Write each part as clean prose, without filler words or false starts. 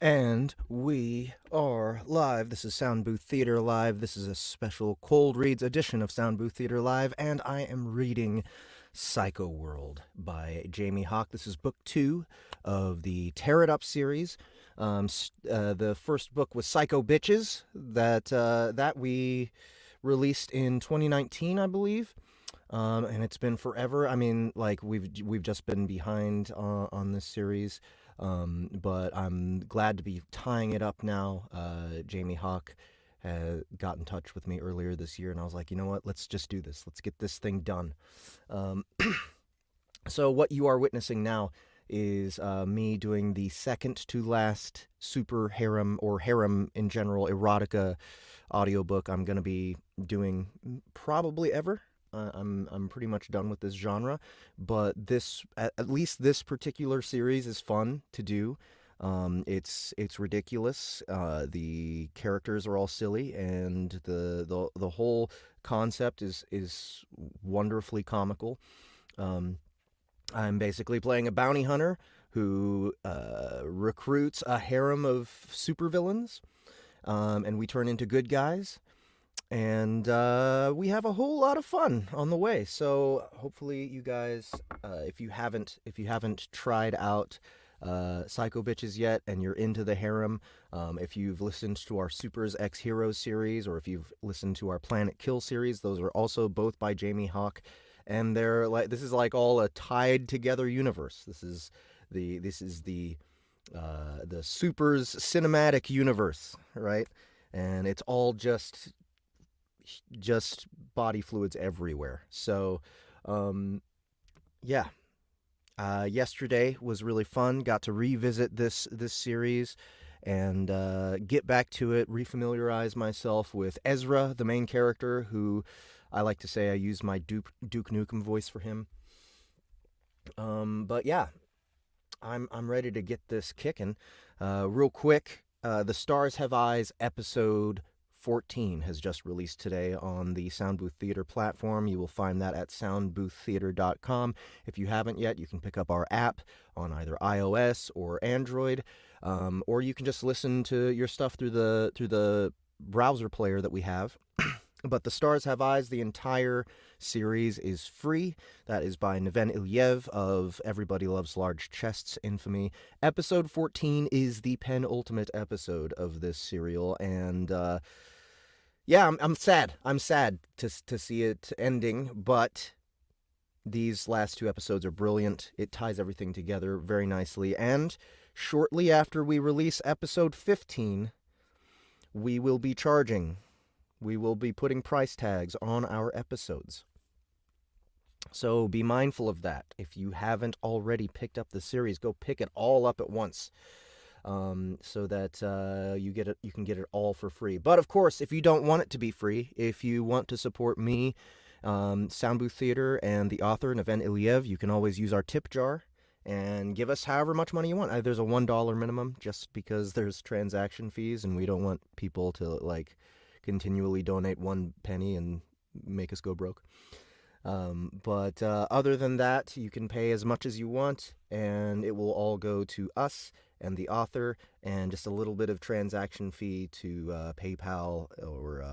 And we are live. This is Sound Booth Theater Live. This is a special Cold Reads edition of Sound Booth Theater Live, and I am reading Psychoworld by Jamie Hawke. This is book 2 of the Tear It Up series. The first book was Psychobitches that we released in 2019, I believe. And it's been forever. I mean, like we've just been behind on this series, but I'm glad to be tying it up now. Jamie Hawke got in touch with me earlier this year, and I was like, you know what? Let's just do this. Let's get this thing done. Um, so what you are witnessing now is me doing the second to last super harem or harem in general erotica audiobook I'm going to be doing probably ever. I'm pretty much done with this genre, but this at least this particular series is fun to do. It's ridiculous. The characters are all silly, and the whole concept is wonderfully comical. Um, I'm basically playing a bounty hunter who recruits a harem of supervillains, and we turn into good guys and we have a whole lot of fun on the way. So hopefully, you guys, if you haven't tried out Psychobitches yet, and you're into the harem, if you've listened to our Supers X Heroes series, or if you've listened to our Planet Kill series, those are also both by Jamie Hawke, and this is like all a tied together universe. This is the Supers cinematic universe, right? And it's all just body fluids everywhere. So, um, yeah. Yesterday was really fun. Got to revisit this series and get back to it. Refamiliarize myself with Ezra, the main character, who I like to say I use my Duke Nukem voice for him. But yeah, I'm ready to get this kicking. Real quick, The Stars Have Eyes episode 14 has just released today on the Soundbooth Theater platform. You will find that at soundbooththeater.com. If you haven't yet, you can pick up our app on either iOS or Android, or you can just listen to your stuff through the browser player that we have. But The Stars Have Eyes, the entire series is free. That is by Neven Ilyev of Everybody Loves Large Chests infamy. Episode 14 is the penultimate episode of this serial, and yeah, I'm sad. I'm sad to see it ending, but these last two episodes are brilliant. It ties everything together very nicely, and shortly after we release episode 15, we will be charging. We will be putting price tags on our episodes. So be mindful of that. If you haven't already picked up the series, go pick it all up at once, so that you can get it all for free. But of course, if you don't want it to be free, if you want to support me, Soundbooth Theater, and the author Neven Ilyev, you can always use our tip jar and give us however much money you want. There's a $1 minimum, just because there's transaction fees, and we don't want people to like continually donate 1 penny and make us go broke. But other than that, you can pay as much as you want, and it will all go to us and the author, and just a little bit of transaction fee to PayPal or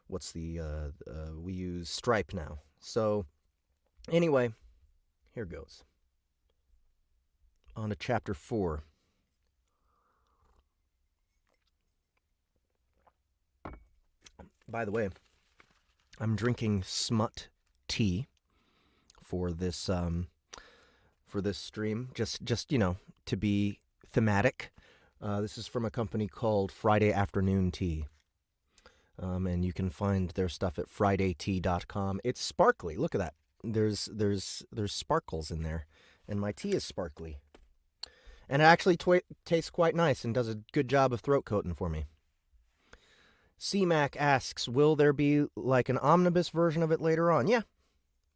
what's we use Stripe now. So anyway, here goes. On to chapter 4. By the way, I'm drinking smut tea for this stream, just to be thematic. This is from a company called Friday Afternoon Tea, and you can find their stuff at fridaytea.com. It's sparkly. Look at that. There's sparkles in there, and my tea is sparkly, and it actually tastes quite nice and does a good job of throat coating for me. CMAC asks, will there be like an omnibus version of it later on? Yeah,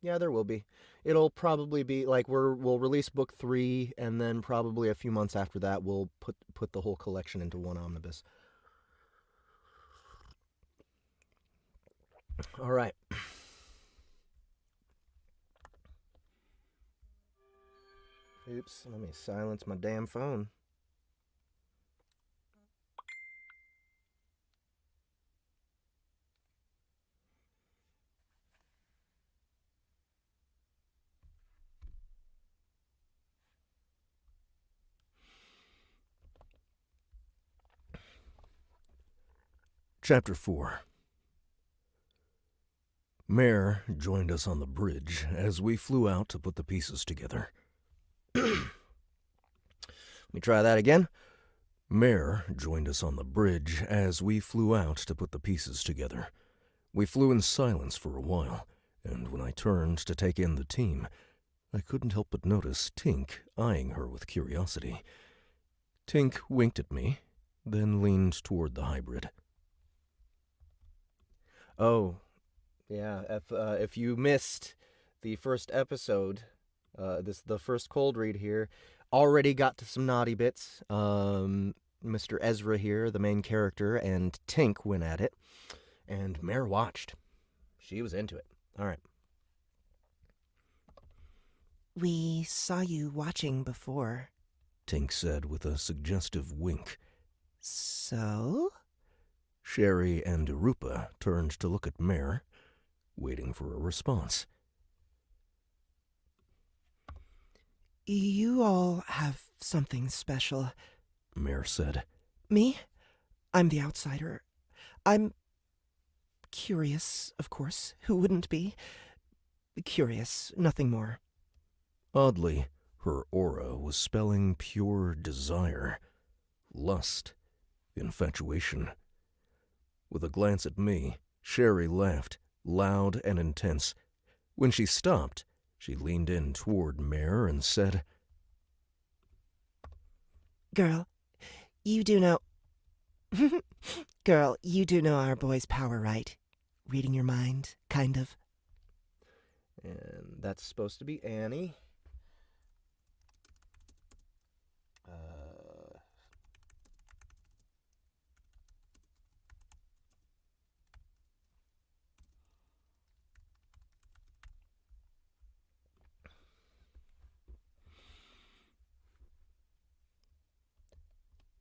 there will be. It'll probably be like we'll release book 3, and then probably a few months after that we'll put the whole collection into one omnibus. All right. Oops, let me silence my damn phone. Chapter 4. Mare joined us on the bridge as we flew out to put the pieces together. Let me try that again. Mare joined us on the bridge as we flew out to put the pieces together. We flew in silence for a while, and when I turned to take in the team, I couldn't help but notice Tink eyeing her with curiosity. Tink winked at me, then leaned toward the hybrid. Oh, yeah, if you missed the first episode, the first cold read here, already got to some naughty bits. Mr. Ezra here, the main character, and Tink went at it, and Mare watched. She was into it. All right. We saw you watching before, Tink said with a suggestive wink. So? Sherry and Arupa turned to look at Mare, waiting for a response. You all have something special, Mare said. Me? I'm the outsider. I'm curious, of course. Who wouldn't be? Curious, nothing more. Oddly, her aura was spelling pure desire, lust, infatuation. With a glance at me, Sherry laughed, loud and intense. When she stopped, she leaned in toward Mare and said, Girl, you do know... Girl, you do know our boy's power, right? Reading your mind, kind of. And that's supposed to be Annie.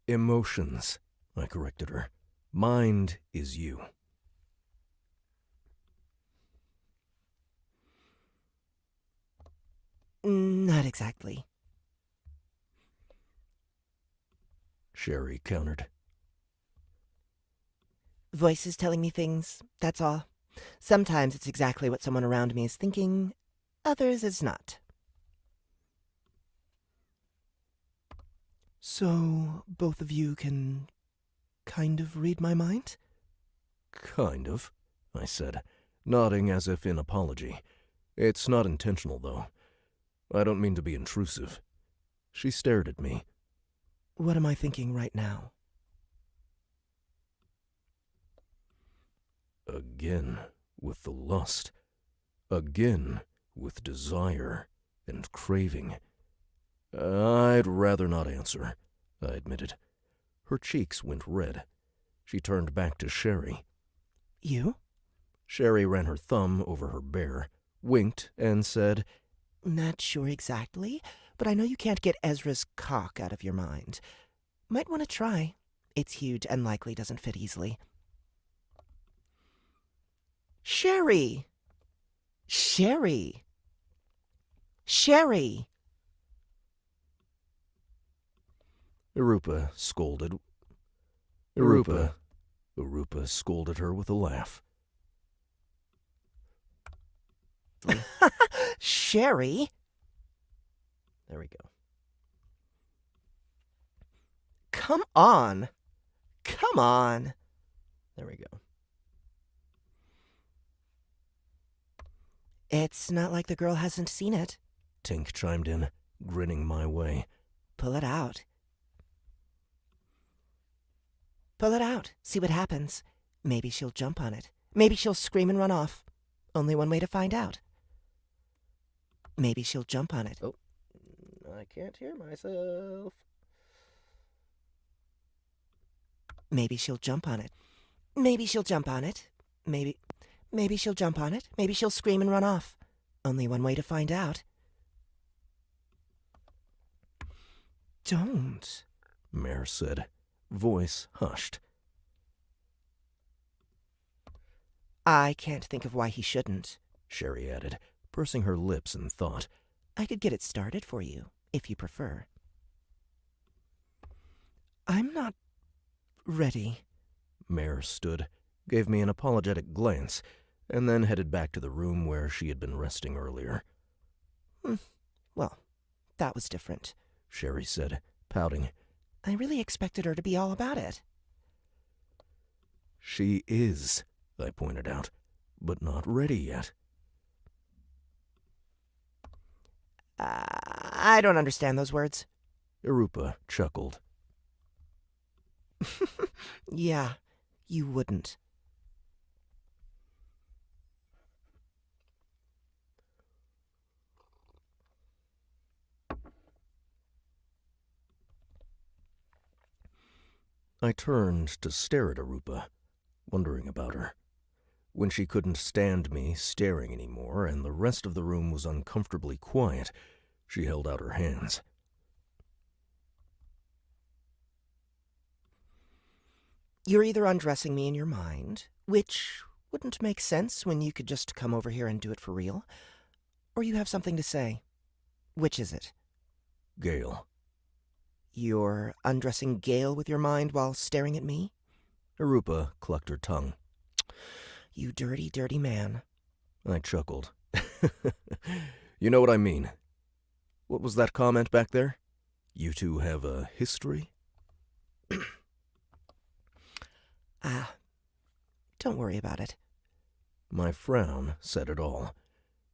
Emotions, I corrected her. Mind is you. Not exactly. Sherry countered. Voices telling me things, that's all. Sometimes it's exactly what someone around me is thinking, others it's not. So, both of you can kind of read my mind? Kind of, I said, nodding as if in apology. It's not intentional, though. I don't mean to be intrusive. She stared at me. What am I thinking right now? Again with the lust. Again with desire and craving. I'd rather not answer, I admitted. Her cheeks went red. She turned back to Sherry. You? Sherry ran her thumb over her bear, winked, and said, Not sure exactly, but I know you can't get Ezra's cock out of your mind. Might want to try. It's huge and likely doesn't fit easily. Sherry! Sherry! Sherry! Arupa scolded. Arupa scolded her with a laugh. Sherry? There we go. Come on. Come on. There we go. It's not like the girl hasn't seen it. Tink chimed in, grinning my way. Pull it out. Pull it out. See what happens. Maybe she'll jump on it. Maybe she'll scream and run off. Only one way to find out. Maybe she'll jump on it. Oh, I can't hear myself. Maybe she'll jump on it. Maybe she'll jump on it. Maybe she'll jump on it. Maybe she'll scream and run off. Only one way to find out. don't, Mare said, voice hushed. I can't think of why he shouldn't, Sherry added, pursing her lips in thought. I could get it started for you, if you prefer. I'm not ready. Mare stood, gave me an apologetic glance, and then headed back to the room where she had been resting earlier. Well, that was different, Sherry said, pouting. I really expected her to be all about it. She is, I pointed out, but not ready yet. I don't understand those words. Arupa chuckled. Yeah, you wouldn't. I turned to stare at Arupa, wondering about her. When she couldn't stand me staring anymore and the rest of the room was uncomfortably quiet, she held out her hands. You're either undressing me in your mind, which wouldn't make sense when you could just come over here and do it for real, or you have something to say. Which is it? Gale. You're undressing Gale with your mind while staring at me? Arupa clucked her tongue. You dirty, dirty man. I chuckled. You know what I mean. What was that comment back there? You two have a history? Don't worry about it. My frown said it all.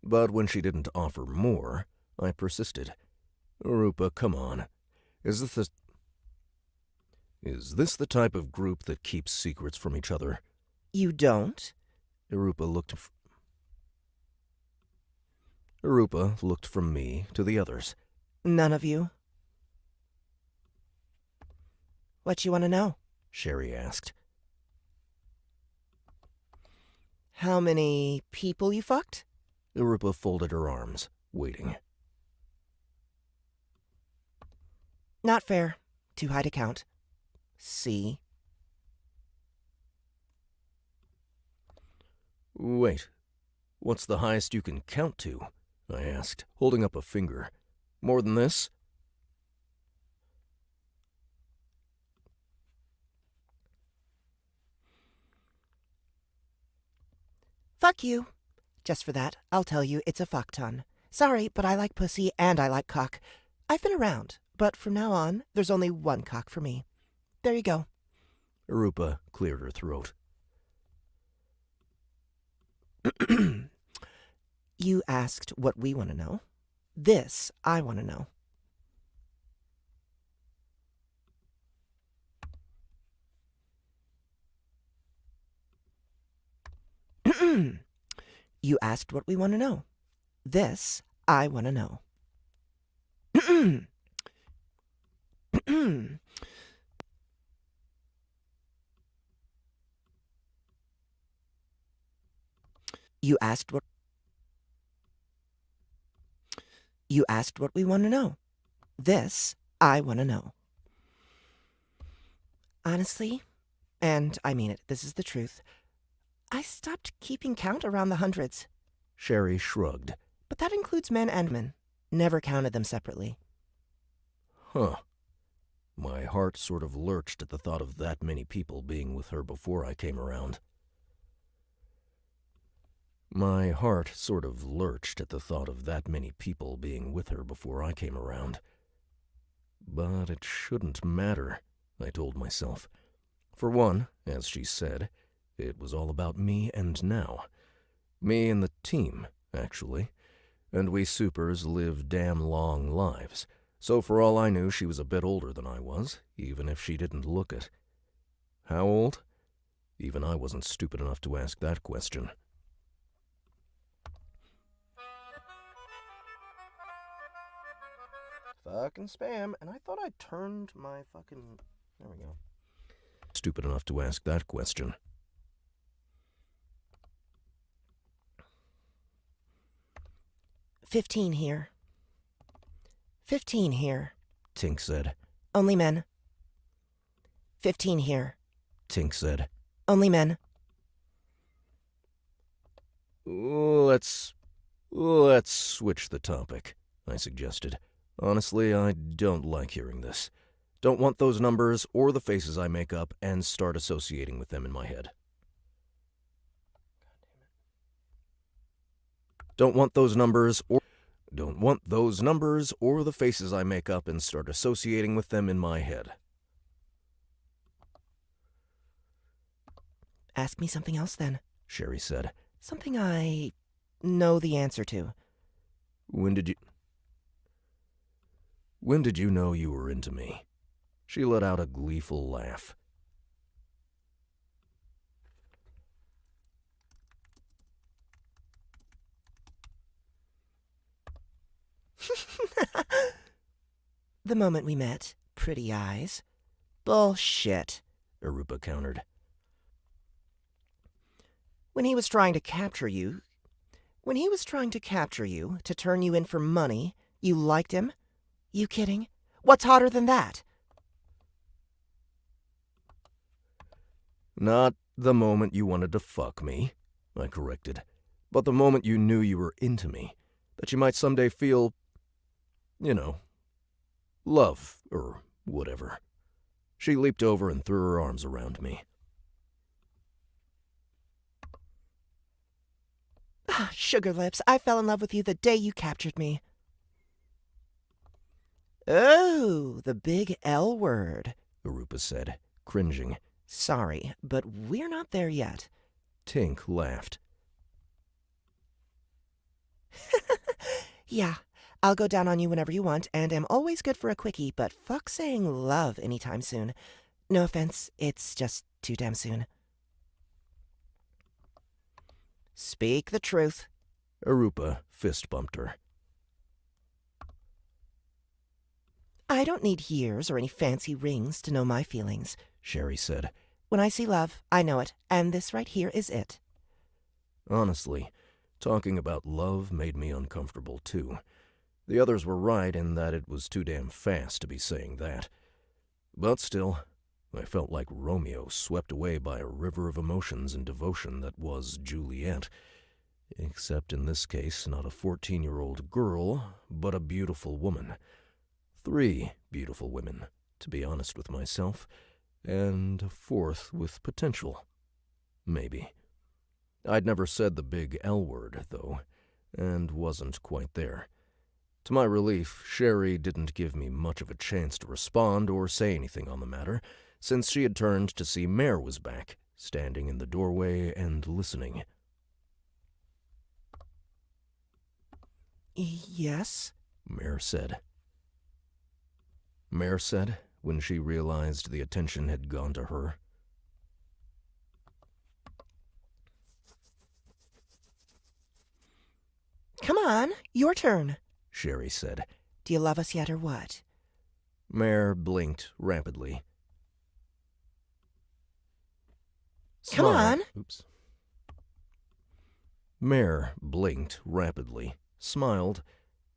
But when she didn't offer more, I persisted. Arupa, come on. Is this the type of group that keeps secrets from each other? You don't? Arupa looked from me to the others. None of you? What you want to know? Sherry asked. How many people you fucked? Arupa folded her arms, waiting. Not fair. Too high to count. See? Wait, what's the highest you can count to? I asked, holding up a finger. More than this? Fuck you. Just for that, I'll tell you it's a fuck ton. Sorry, but I like pussy and I like cock. I've been around, but from now on, there's only one cock for me. There you go. Arupa cleared her throat. You asked what we want to know. This I want to know. You asked what we want to know. This I want to know. You asked what we want to know. This I want to know. Honestly, and I mean it, this is the truth, I stopped keeping count around the hundreds. Sherry shrugged. But that includes men and women. Never counted them separately. Huh. My heart sort of lurched at the thought of that many people being with her before I came around. But it shouldn't matter, I told myself. For one, as she said, it was all about me and now. Me and the team, actually. And we supers live damn long lives. So for all I knew, she was a bit older than I was, even if she didn't look it. How old? Even I wasn't stupid enough to ask that question. Fucking spam, and I thought I turned my fucking... There we go. Stupid enough to ask that question. "15 here. 15 here," Tink said. Only men. 15 here. Tink said. Only men. Let's switch the topic, I suggested. Honestly, I don't like hearing this. Don't want those numbers or the faces I make up and start associating with them in my head. Don't want those numbers or the faces I make up and start associating with them in my head. Ask me something else then, Sherry said. Something I know the answer to. When did you know you were into me? She let out a gleeful laugh. The moment we met, pretty eyes. Bullshit, Arupa countered. When he was trying to capture you, to turn you in for money, you liked him? You kidding? What's hotter than that? Not the moment you wanted to fuck me, I corrected, but the moment you knew you were into me, that you might someday feel, love, or whatever. She leaped over and threw her arms around me. Sugar lips, I fell in love with you the day you captured me. Oh, the big L word, Arupa said, cringing. Sorry, but we're not there yet. Tink laughed. Yeah, I'll go down on you whenever you want, and am always good for a quickie, but fuck saying love anytime soon. No offense, it's just too damn soon. Speak the truth. Arupa fist bumped her. I don't need years or any fancy rings to know my feelings, Sherry said. When I see love, I know it, and this right here is it. Honestly, talking about love made me uncomfortable, too. The others were right in that it was too damn fast to be saying that. But still, I felt like Romeo swept away by a river of emotions and devotion that was Juliet. Except in this case, not a 14-year-old girl, but a beautiful woman. 3 beautiful women, to be honest with myself, and a 4th with potential. Maybe. I'd never said the big L word, though, and wasn't quite there. To my relief, Sherry didn't give me much of a chance to respond or say anything on the matter, since she had turned to see Mare was back, standing in the doorway and listening. Yes? Mare said. Mare said, when she realized the attention had gone to her. Come on, your turn, Sherry said. Do you love us yet or what? Mare blinked rapidly. Come on. Oops. Mare blinked rapidly, smiled,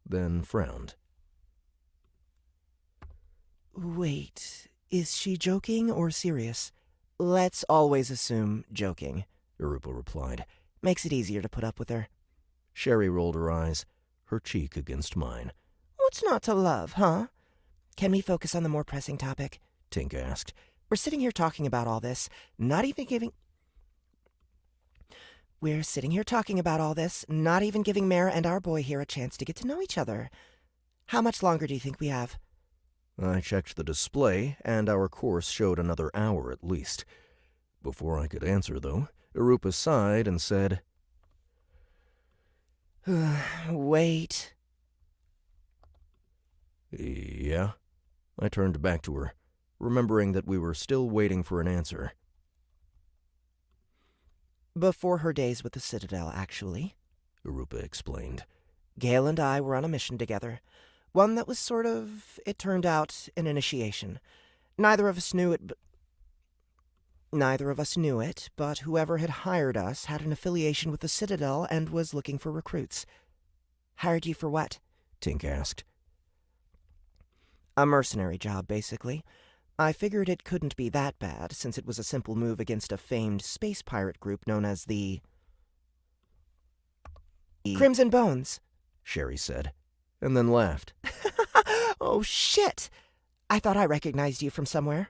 then frowned. Wait, is she joking or serious? Let's always assume joking, Arupa replied. Makes it easier to put up with her. Sherry rolled her eyes, her cheek against mine. What's not to love, huh? Can we focus on the more pressing topic? Tink asked. We're sitting here talking about all this, not even giving Mare and our boy here a chance to get to know each other. How much longer do you think we have? I checked the display, and our course showed another hour at least. Before I could answer, though, Arupa sighed and said, Wait. Yeah? I turned back to her, remembering that we were still waiting for an answer. Before her days with the Citadel, actually, Arupa explained. Gale and I were on a mission together. One that was it turned out, an initiation. Neither of us knew it, but whoever had hired us had an affiliation with the Citadel and was looking for recruits. Hired you for what? Tink asked. A mercenary job, basically. I figured it couldn't be that bad, since it was a simple move against a famed space pirate group known as the Crimson Bones, Sherry said, and then laughed. Oh, shit! I thought I recognized you from somewhere.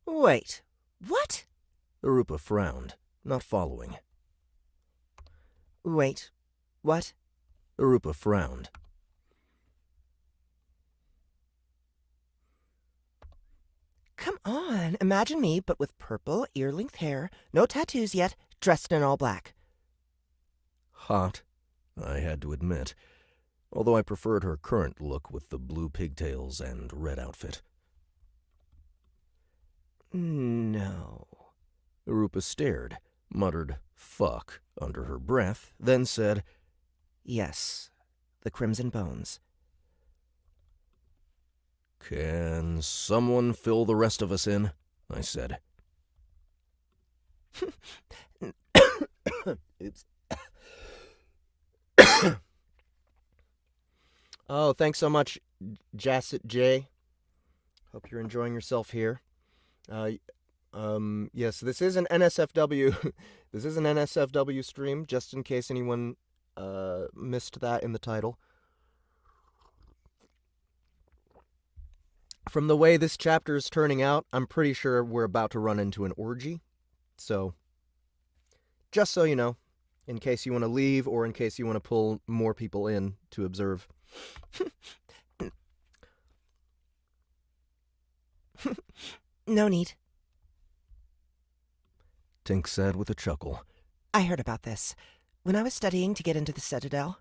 Wait, what? Arupa frowned, not following. Wait, what? Arupa frowned. Come on, imagine me, but with purple, ear-length hair, no tattoos yet, dressed in all black. Hot, I had to admit, although I preferred her current look with the blue pigtails and red outfit. No. Arupa stared, muttered "fuck" under her breath, then said, Yes, the Crimson Bones. "Can someone fill the rest of us in?" I said. Oops. Oh, thanks so much, Jasset J. Hope you're enjoying yourself here. Yes, this is an NSFW. This is an NSFW stream, just in case anyone missed that in the title. From the way this chapter is turning out, I'm pretty sure we're about to run into an orgy. So, just so you know, in case you want to leave or in case you want to pull more people in to observe. No need. Tink said with a chuckle. I heard about this. When I was studying to get into the Citadel.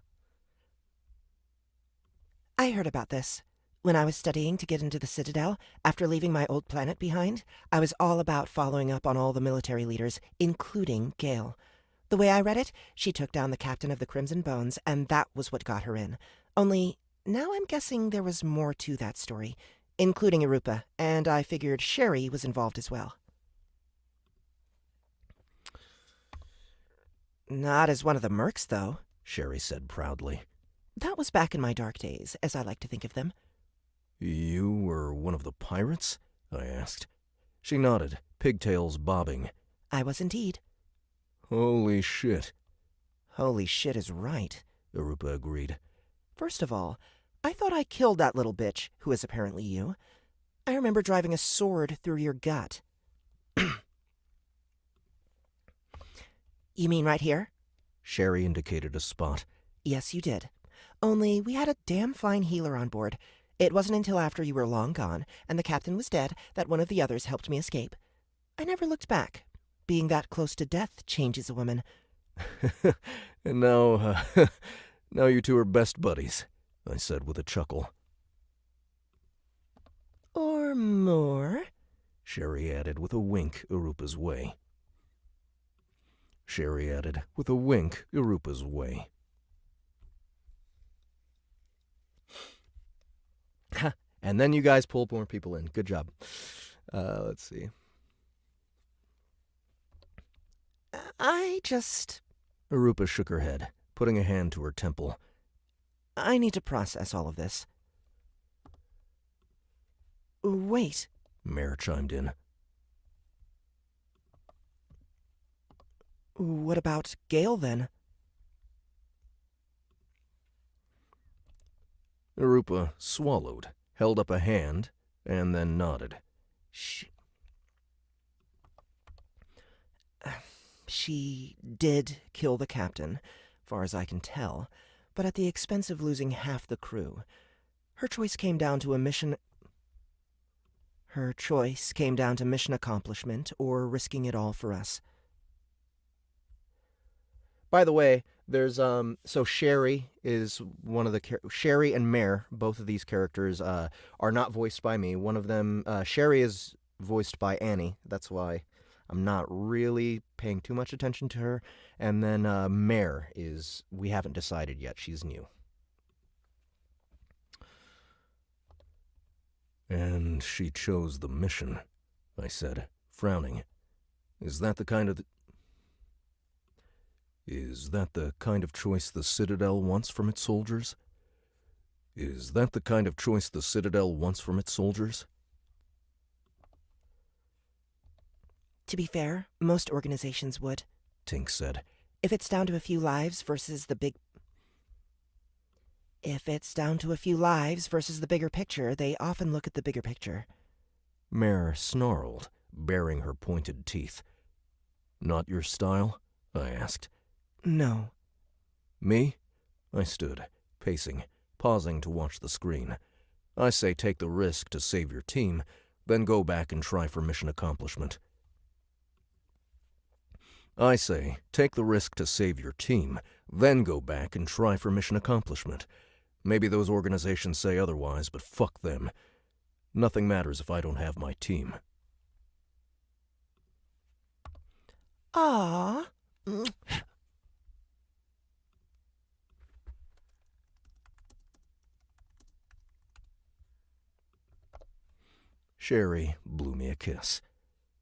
After leaving my old planet behind, I was all about following up on all the military leaders, including Gale. The way I read it, she took down the captain of the Crimson Bones, and that was what got her in. Only, now I'm guessing there was more to that story, including Arupa, and I figured Sherry was involved as well. Not as one of the mercs, though, Sherry said proudly. That was back in my dark days, as I like to think of them. You were one of the pirates? I asked. She nodded, pigtails bobbing. I was indeed. Holy shit. Holy shit is right, Arupa agreed. First of all, I thought I killed that little bitch, who is apparently you. I remember driving a sword through your gut. You mean right here? Sherry indicated a spot. Yes, you did. Only we had a damn fine healer on board. It wasn't until after you were long gone and the captain was dead that one of the others helped me escape. I never looked back. Being that close to death changes a woman. And now you two are best buddies, I said with a chuckle. Or more, Sherry added with a wink Arupa's way. Sherry added with a wink Arupa's way. And then you guys pull more people in. Good job. Let's see. Arupa shook her head, putting a hand to her temple. I need to process all of this. Wait. Mare chimed in. What about Gale, then? Arupa swallowed, held up a hand, and then nodded. She did kill the captain, far as I can tell, but at the expense of losing half the crew. Her choice came down to mission accomplishment or risking it all for us. By the way, there's so Sherry is one of the Sherry and Mare, both of these characters are not voiced by me. One of them, Sherry, is voiced by Annie. That's why I'm not really paying too much attention to her. And then Mare is, we haven't decided yet. She's new. And she chose the mission, I said, frowning. Is that the kind of choice the Citadel wants from its soldiers? Is that the kind of choice the Citadel wants from its soldiers? To be fair, most organizations would, Tink said. If it's down to a few lives versus the bigger picture, they often look at the bigger picture. Mare snarled, baring her pointed teeth. Not your style? I asked. No. Me? I stood, pacing, pausing to watch the screen. I say take the risk to save your team, then go back and try for mission accomplishment. I say take the risk to save your team, then go back and try for mission accomplishment. Maybe those organizations say otherwise, but fuck them. Nothing matters if I don't have my team. Ah. Sherry blew me a kiss.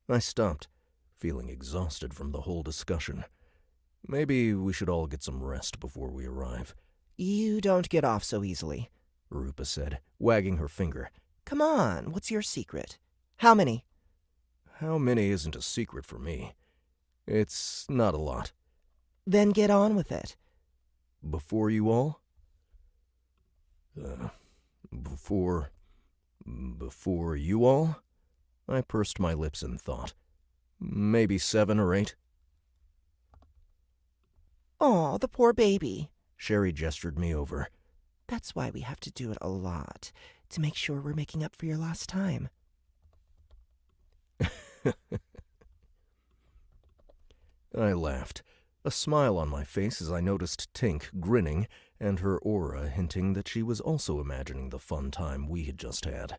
I stopped, feeling exhausted from the whole discussion. Maybe we should all get some rest before we arrive. You don't get off so easily, Arupa said, wagging her finger. Come on, what's your secret? How many? How many isn't a secret for me. It's not a lot. Then get on with it. Before you all? Before you all? I pursed my lips in thought. Maybe 7 or 8. Aw, the poor baby. Sherry gestured me over. That's why we have to do it a lot, to make sure we're making up for your lost time. I laughed, a smile on my face as I noticed Tink grinning and her aura hinting that she was also imagining the fun time we had just had.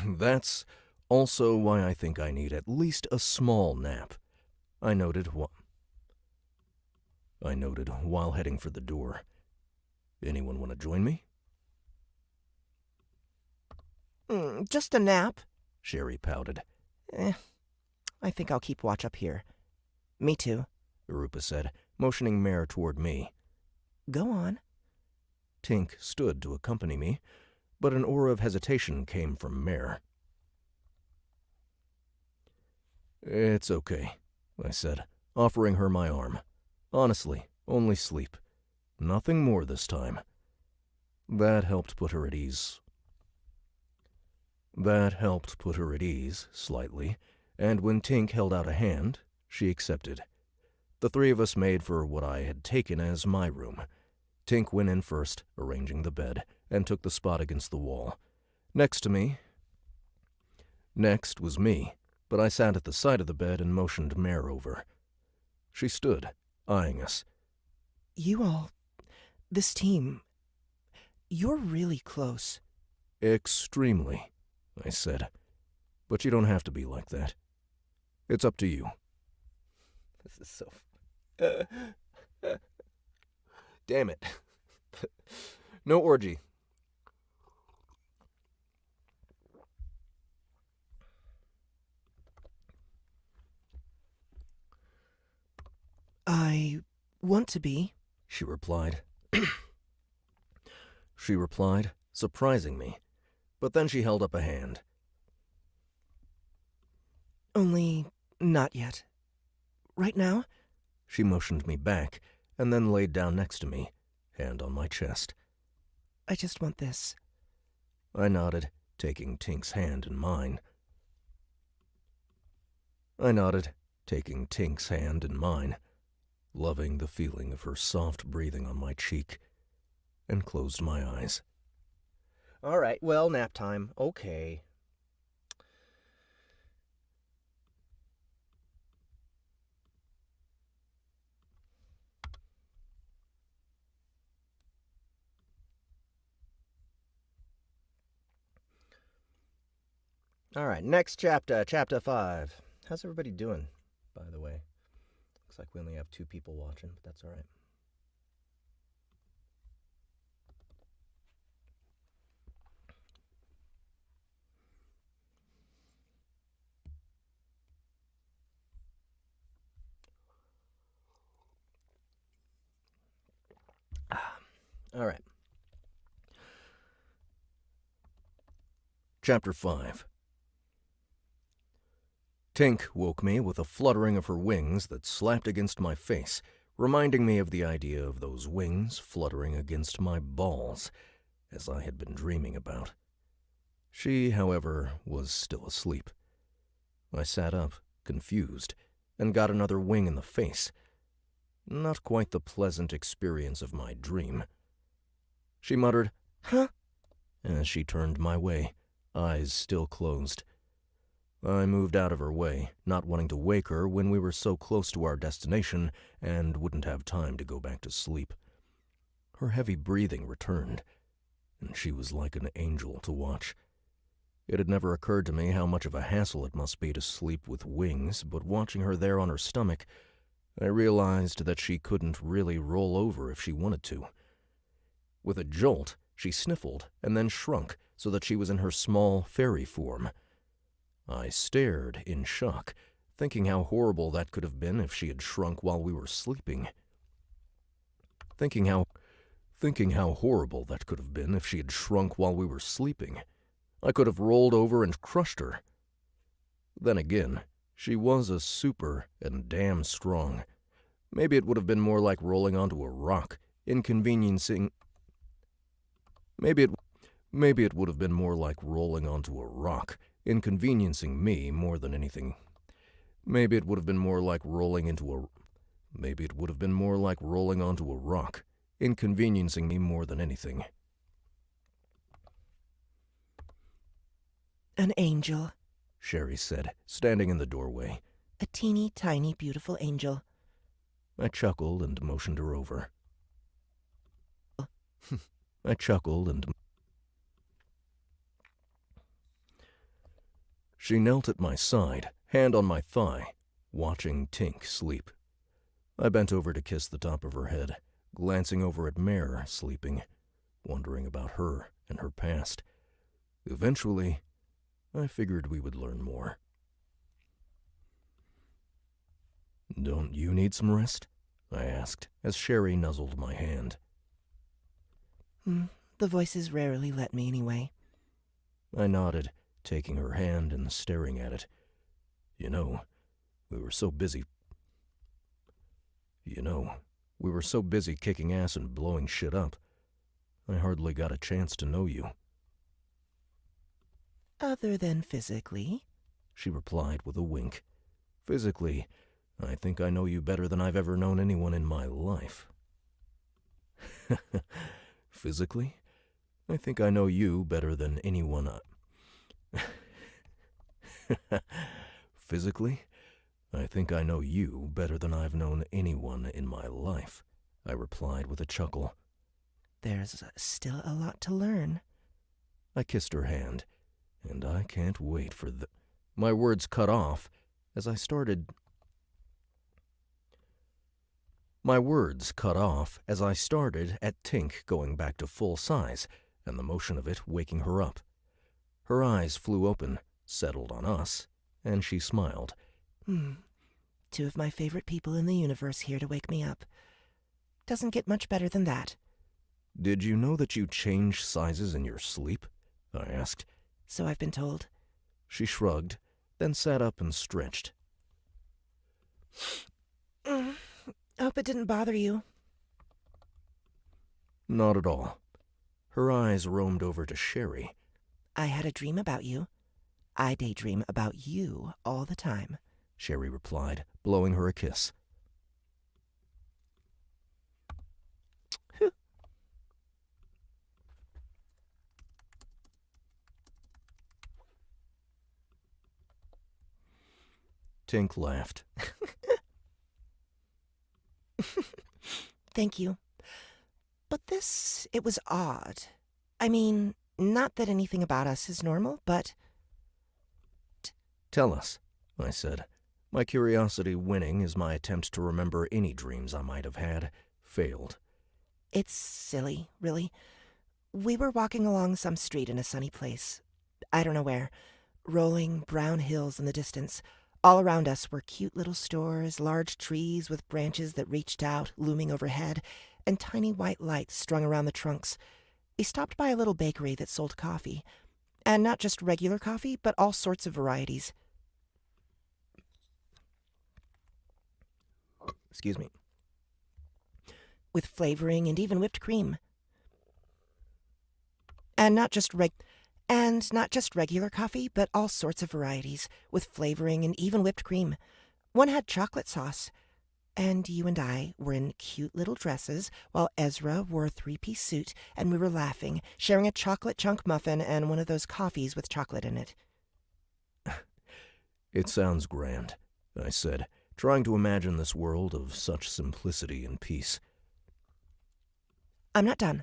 That's also why I think I need at least a small nap, I noted while heading for the door. Anyone want to join me? Just a nap, Sherry pouted. I think I'll keep watch up here. Me too, Arupa said, motioning Mare toward me. Go on. Tink stood to accompany me, but an aura of hesitation came from Mare. It's okay, I said, offering her my arm. Honestly, only sleep. Nothing more this time. That helped put her at ease slightly, and when Tink held out a hand, she accepted. The 3 of us made for what I had taken as my room. Tink went in first, arranging the bed, and took the spot against the wall. Next was me, but I sat at the side of the bed and motioned Mare over. She stood, eyeing us. This team, you're really close. Extremely, I said. But you don't have to be like that. It's up to you. This is so... Damn it. No orgy. I want to be, she replied. Surprising me. But then she held up a hand. only not yet. Right now? She motioned me back, and then laid down next to me, hand on my chest. I just want this. I nodded, taking Tink's hand in mine. Loving the feeling of her soft breathing on my cheek, and closed my eyes. All right, well, nap time. Okay. All right, next chapter, chapter 5. How's everybody doing, by the way? Looks like we only have 2 people watching, but that's all right. All right. Chapter 5. Tink woke me with a fluttering of her wings that slapped against my face, reminding me of the idea of those wings fluttering against my balls, as I had been dreaming about. She, however, was still asleep. I sat up, confused, and got another wing in the face. Not quite the pleasant experience of my dream. She muttered, "Huh?" as she turned my way, eyes still closed. I moved out of her way, not wanting to wake her when we were so close to our destination and wouldn't have time to go back to sleep. Her heavy breathing returned, and she was like an angel to watch. It had never occurred to me how much of a hassle it must be to sleep with wings, but watching her there on her stomach, I realized that she couldn't really roll over if she wanted to. With a jolt, she sniffled and then shrunk so that she was in her small fairy form. I stared in shock, thinking how horrible that could have been if she had shrunk while we were sleeping. Thinking how horrible that could have been if she had shrunk while we were sleeping. I could have rolled over and crushed her. Then again, she was a super and damn strong. Maybe it would have been more like rolling onto a rock, inconveniencing... Maybe it would have been more like rolling onto a rock, inconveniencing me more than anything. Maybe it would have been more like rolling onto a rock, inconveniencing me more than anything. An angel, Sherry said, standing in the doorway. a teeny tiny beautiful angel. I chuckled and motioned her over. She knelt at my side, hand on my thigh, watching Tink sleep. I bent over to kiss the top of her head, glancing over at Mare sleeping, wondering about her and her past. Eventually, I figured we would learn more. "Don't you need some rest?" I asked, as Sherry nuzzled my hand. The voices rarely let me anyway. I nodded, taking her hand and staring at it. We were so busy kicking ass and blowing shit up. I hardly got a chance to know you. Other than physically, She replied with a wink. Physically, I think I know you better than I've ever known anyone in my life. Physically, I think I know you better than anyone Physically, I think I know you better than I've known anyone in my life, I replied with a chuckle. There's still a lot to learn. I kissed her hand, and I can't wait for the... My words cut off as I started at Tink going back to full size and the motion of it waking her up. Her eyes flew open, settled on us, and she smiled. 2 of my favorite people in the universe here to wake me up. Doesn't get much better than that. "Did you know that you change sizes in your sleep?" I asked. So I've been told. She shrugged, then sat up and stretched. Hope it didn't bother you. Not at all. Her eyes roamed over to Sherry. I had a dream about you. I daydream about you all the time, Sherry replied, blowing her a kiss. Tink laughed. Thank you. But it was odd. I mean, not that anything about us is normal, but... Tell us, I said, my curiosity winning as my attempt to remember any dreams I might have had failed. It's silly, really. We were walking along some street in a sunny place. I don't know where. Rolling brown hills in the distance. All around us were cute little stores, large trees with branches that reached out, looming overhead, and tiny white lights strung around the trunks. We stopped by a little bakery that sold coffee. And not just regular coffee, but all sorts of varieties. Excuse me. With flavoring and even whipped cream. And not just regular coffee, but all sorts of varieties, with flavoring and even whipped cream. One had chocolate sauce. And you and I were in cute little dresses, while Ezra wore a three-piece suit, and we were laughing, sharing a chocolate chunk muffin and one of those coffees with chocolate in it. It sounds grand, I said, trying to imagine this world of such simplicity and peace. I'm not done,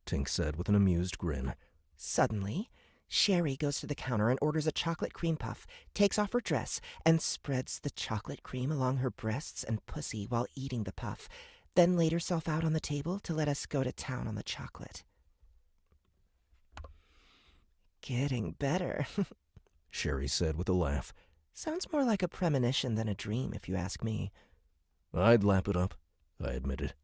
Tink said with an amused grin. Suddenly, Sherry goes to the counter and orders a chocolate cream puff, takes off her dress, and spreads the chocolate cream along her breasts and pussy while eating the puff, then laid herself out on the table to let us go to town on the chocolate. Getting better, Sherry said with a laugh. Sounds more like a premonition than a dream, if you ask me. I'd lap it up, I admitted.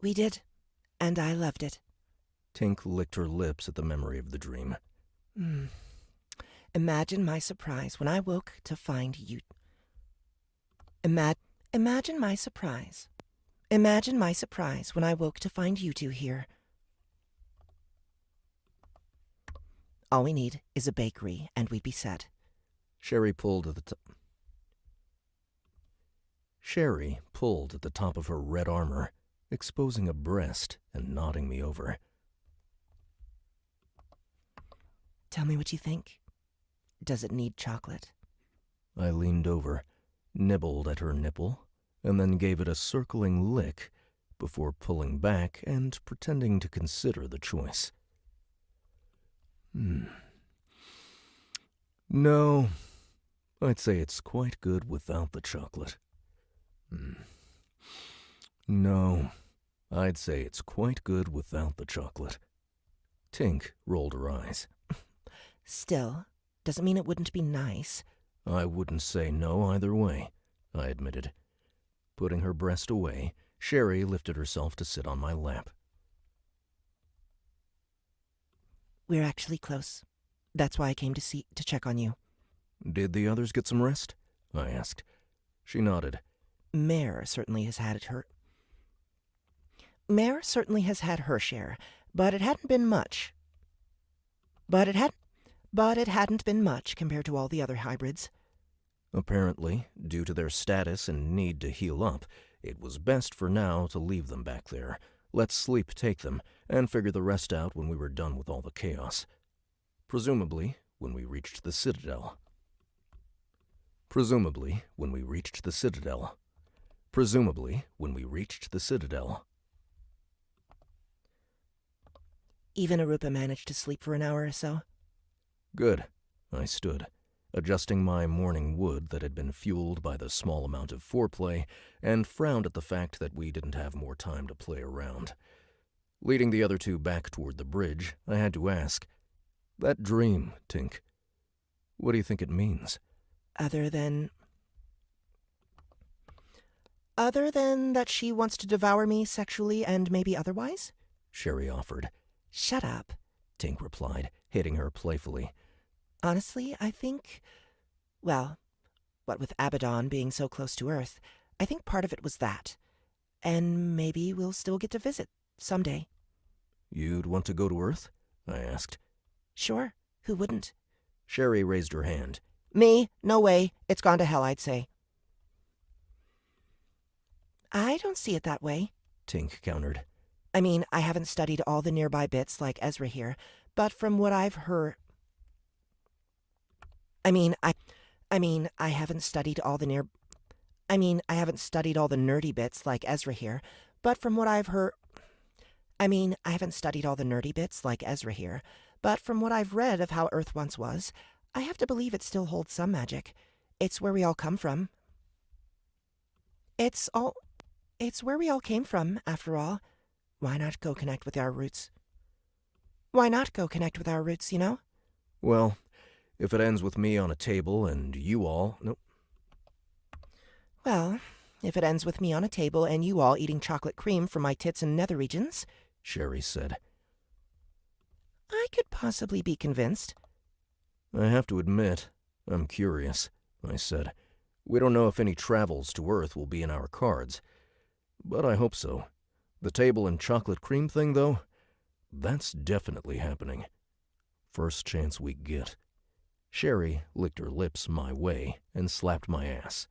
We did, and I loved it. Tink licked her lips at the memory of the dream. Imagine my surprise when I woke to find you. Imagine my surprise. Imagine my surprise when I woke to find you two here. All we need is a bakery, and we'd be set. Sherry pulled at the top of her red armor, exposing a breast and nodding me over. Tell me what you think. Does it need chocolate? I leaned over, nibbled at her nipple, and then gave it a circling lick before pulling back and pretending to consider the choice. No, I'd say it's quite good without the chocolate. No, I'd say it's quite good without the chocolate. Tink rolled her eyes. Still, doesn't mean it wouldn't be nice. I wouldn't say no either way, I admitted. Putting her breast away, Sherry lifted herself to sit on my lap. We're actually close. That's why I came to check on you. Did the others get some rest? I asked. She nodded. Mare certainly has had her share, but it hadn't been much. But it hadn't been much compared to all the other hybrids. Apparently, due to their status and need to heal up, it was best for now to leave them back there, let sleep take them, and figure the rest out when we were done with all the chaos. Presumably, when we reached the Citadel. Even Arupa managed to sleep for an hour or so. Good. I stood, adjusting my morning wood that had been fueled by the small amount of foreplay, and frowned at the fact that we didn't have more time to play around. Leading the other two back toward the bridge, I had to ask, that dream, Tink, what do you think it means? Other than that she wants to devour me sexually and maybe otherwise? Sherry offered. Shut up, Tink replied, hitting her playfully. Honestly, I think, well, what with Abaddon being so close to Earth, I think part of it was that. And maybe we'll still get to visit someday. You'd want to go to Earth? I asked. Sure, who wouldn't? Sherry raised her hand. Me? No way. It's gone to hell, I'd say. I don't see it that way, Tink countered. I mean, I haven't studied all the nearby bits like Ezra here, But from what I've heard... I haven't studied all the I haven't studied all the nerdy bits like Ezra here, but from what I've heard... I haven't studied all the nerdy bits like Ezra here, but from what I've read of how Earth once was, I have to believe it still holds some magic. It's where we all come from. It's where we all came from, after all. Why not go connect with our roots? Why not go connect with our roots, you know? Well, if it ends with me on a table and you all... No. Well, if it ends with me on a table and you all eating chocolate cream from my tits and nether regions, Sherry said. I could possibly be convinced. I have to admit, I'm curious, I said. We don't know if any travels to Earth will be in our cards, but I hope so. The table and chocolate cream thing, though, that's definitely happening. First chance we get. Sherry licked her lips my way and slapped my ass.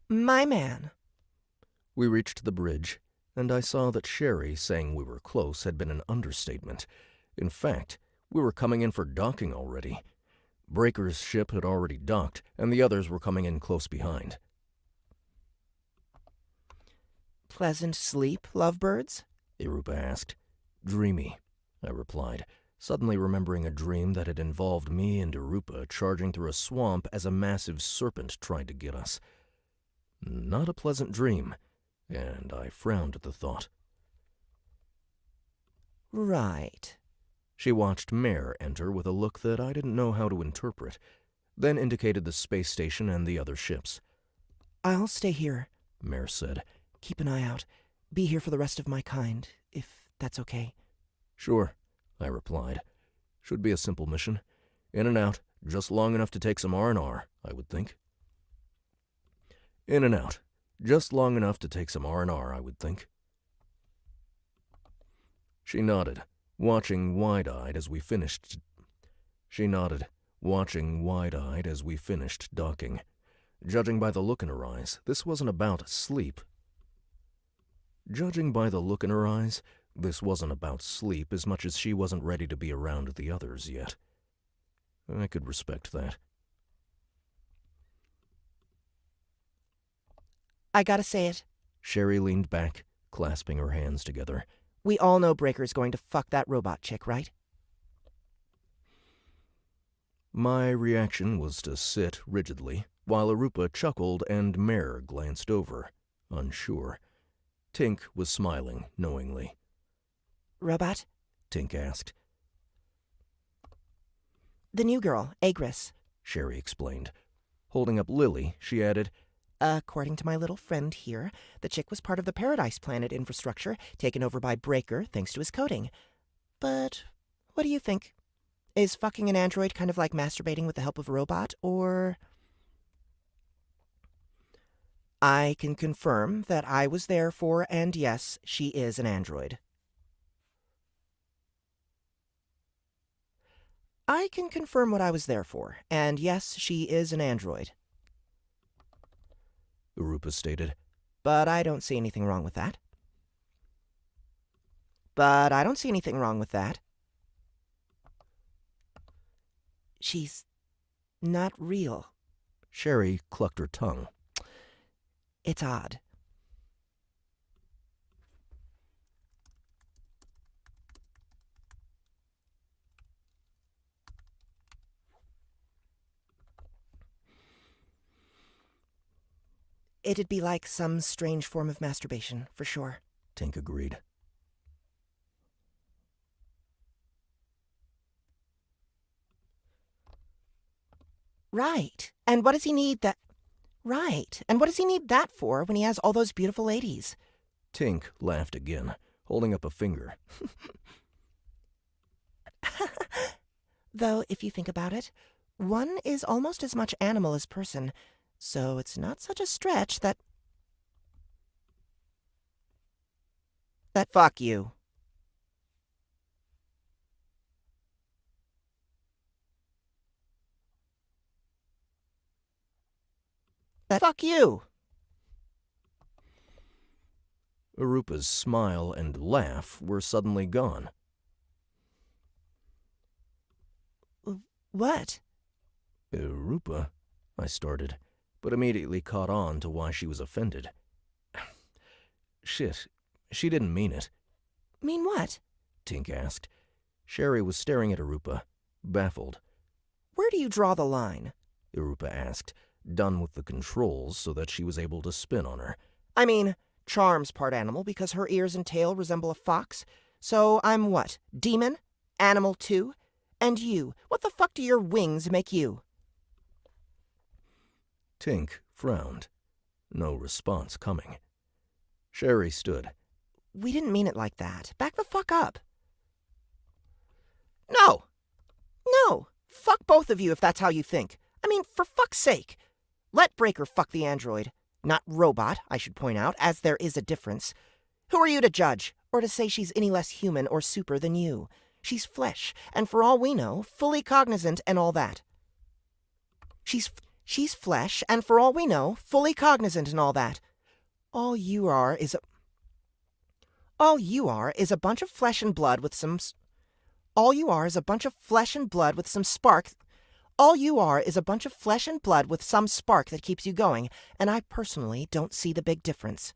My man. We reached the bridge, and I saw that Sherry saying we were close had been an understatement. In fact, we were coming in for docking already. Breaker's ship had already docked, and the others were coming in close behind. Pleasant sleep, lovebirds? Arupa asked. Dreamy, I replied, suddenly remembering a dream that had involved me and Arupa charging through a swamp as a massive serpent tried to get us. Not a pleasant dream, and I frowned at the thought. Right. She watched Mare enter with a look that I didn't know how to interpret, then indicated the space station and the other ships. I'll stay here, Mare said. Keep an eye out. Be here for the rest of my kind, if that's okay. Sure, I replied. Should be a simple mission. In and out, just long enough to take some R&R, I would think. In and out, just long enough to take some R&R, I would think. She nodded, watching wide-eyed as we finished docking. Judging by the look in her eyes, this wasn't about sleep. This wasn't about sleep as much as she wasn't ready to be around the others yet. I could respect that. I gotta say it. Sherry leaned back, clasping her hands together. We all know Breaker's going to fuck that robot chick, right? My reaction was to sit rigidly, while Arupa chuckled and Mare glanced over, unsure. Tink was smiling knowingly. Robot? Tink asked. The new girl, Agris, Sherry explained. Holding up Lily, she added, According to my little friend here, the chick was part of the Paradise Planet infrastructure, taken over by Breaker thanks to his coding. But what do you think? Is fucking an android kind of like masturbating with the help of a robot, or... I can confirm that I was there for, and yes, she is an android. I can confirm what I was there for, and yes, she is an android. Arupa stated. But I don't see anything wrong with that. She's not real. Sherry clucked her tongue. It's odd. It'd be like some strange form of masturbation, for sure. Tink agreed. Right. And what does he need that... Right. And what does he need that for when he has all those beautiful ladies? Tink laughed again, holding up a finger. Though, if you think about it, one is almost as much animal as person, so it's not such a stretch that... Fuck you. Fuck you! Arupa's smile and laugh were suddenly gone. What? Arupa, I started, but immediately caught on to why she was offended. Shit, she didn't mean it. Mean what? Tink asked. Sherry was staring at Arupa, baffled. Where do you draw the line? Arupa asked, done with the controls so that she was able to spin on her. I mean, Charm's part animal because her ears and tail resemble a fox. So I'm what? Demon? Animal too? And you? What the fuck do your wings make you? Tink frowned. No response coming. Sherry stood. We didn't mean it like that. Back the fuck up. No! No! Fuck both of you if that's how you think. I mean, for fuck's sake. Let Breaker fuck the android. Not robot, I should point out, as there is a difference. Who are you to judge, or to say she's any less human or super than you? She's flesh, and for all we know, fully cognizant and all that. She's flesh, and for all we know, fully cognizant and all that. All you are is a bunch of flesh and blood with some... All you are is a bunch of flesh and blood with some spark... All you are is a bunch of flesh and blood with some spark that keeps you going, and I personally don't see the big difference.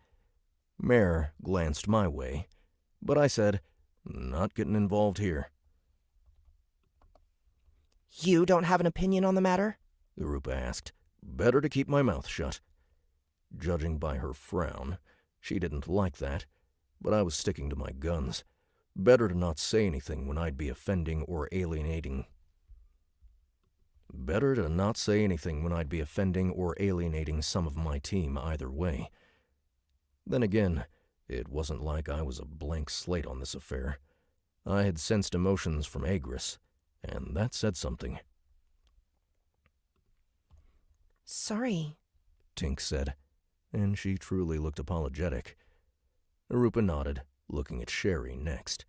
Mare glanced my way, but I said, not getting involved here. You don't have an opinion on the matter? Arupa asked. Better to keep my mouth shut. Judging by her frown, she didn't like that, but I was sticking to my guns. Better to not say anything when I'd be offending or alienating. Better to not say anything when I'd be offending or alienating some of my team either way. Then again, it wasn't like I was a blank slate on this affair. I had sensed emotions from Agris, and that said something. Sorry, Tink said, and she truly looked apologetic. Arupa nodded, looking at Sherry next.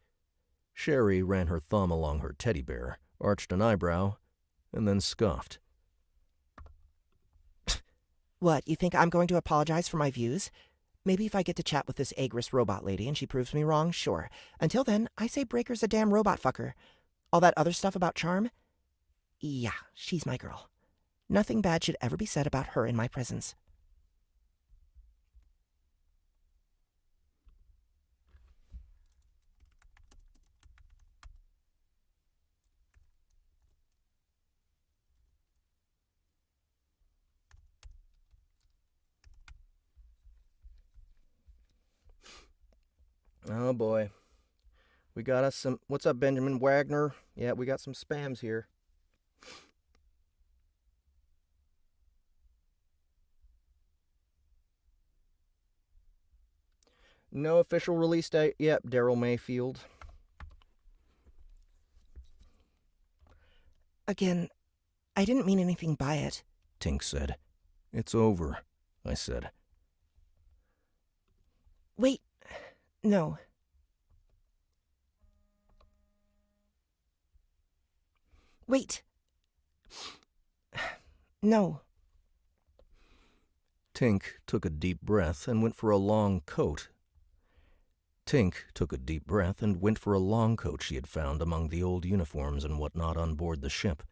Sherry ran her thumb along her teddy bear, arched an eyebrow, and then scoffed. What, you think I'm going to apologize for my views? Maybe if I get to chat with this Agris robot lady and she proves me wrong, sure. Until then, I say Breaker's a damn robot fucker. All that other stuff about Charm? Yeah, she's my girl. Nothing bad should ever be said about her in my presence. Oh boy. We got us some... What's up, Benjamin Wagner? Yeah, we got some spams here. No official release date. Yep, Daryl Mayfield. Again, I didn't mean anything by it, Tink said. It's over, I said. Wait, no. Wait. No. Tink took a deep breath and went for a long coat. Tink took a deep breath and went for a long coat she had found among the old uniforms and whatnot on board the ship.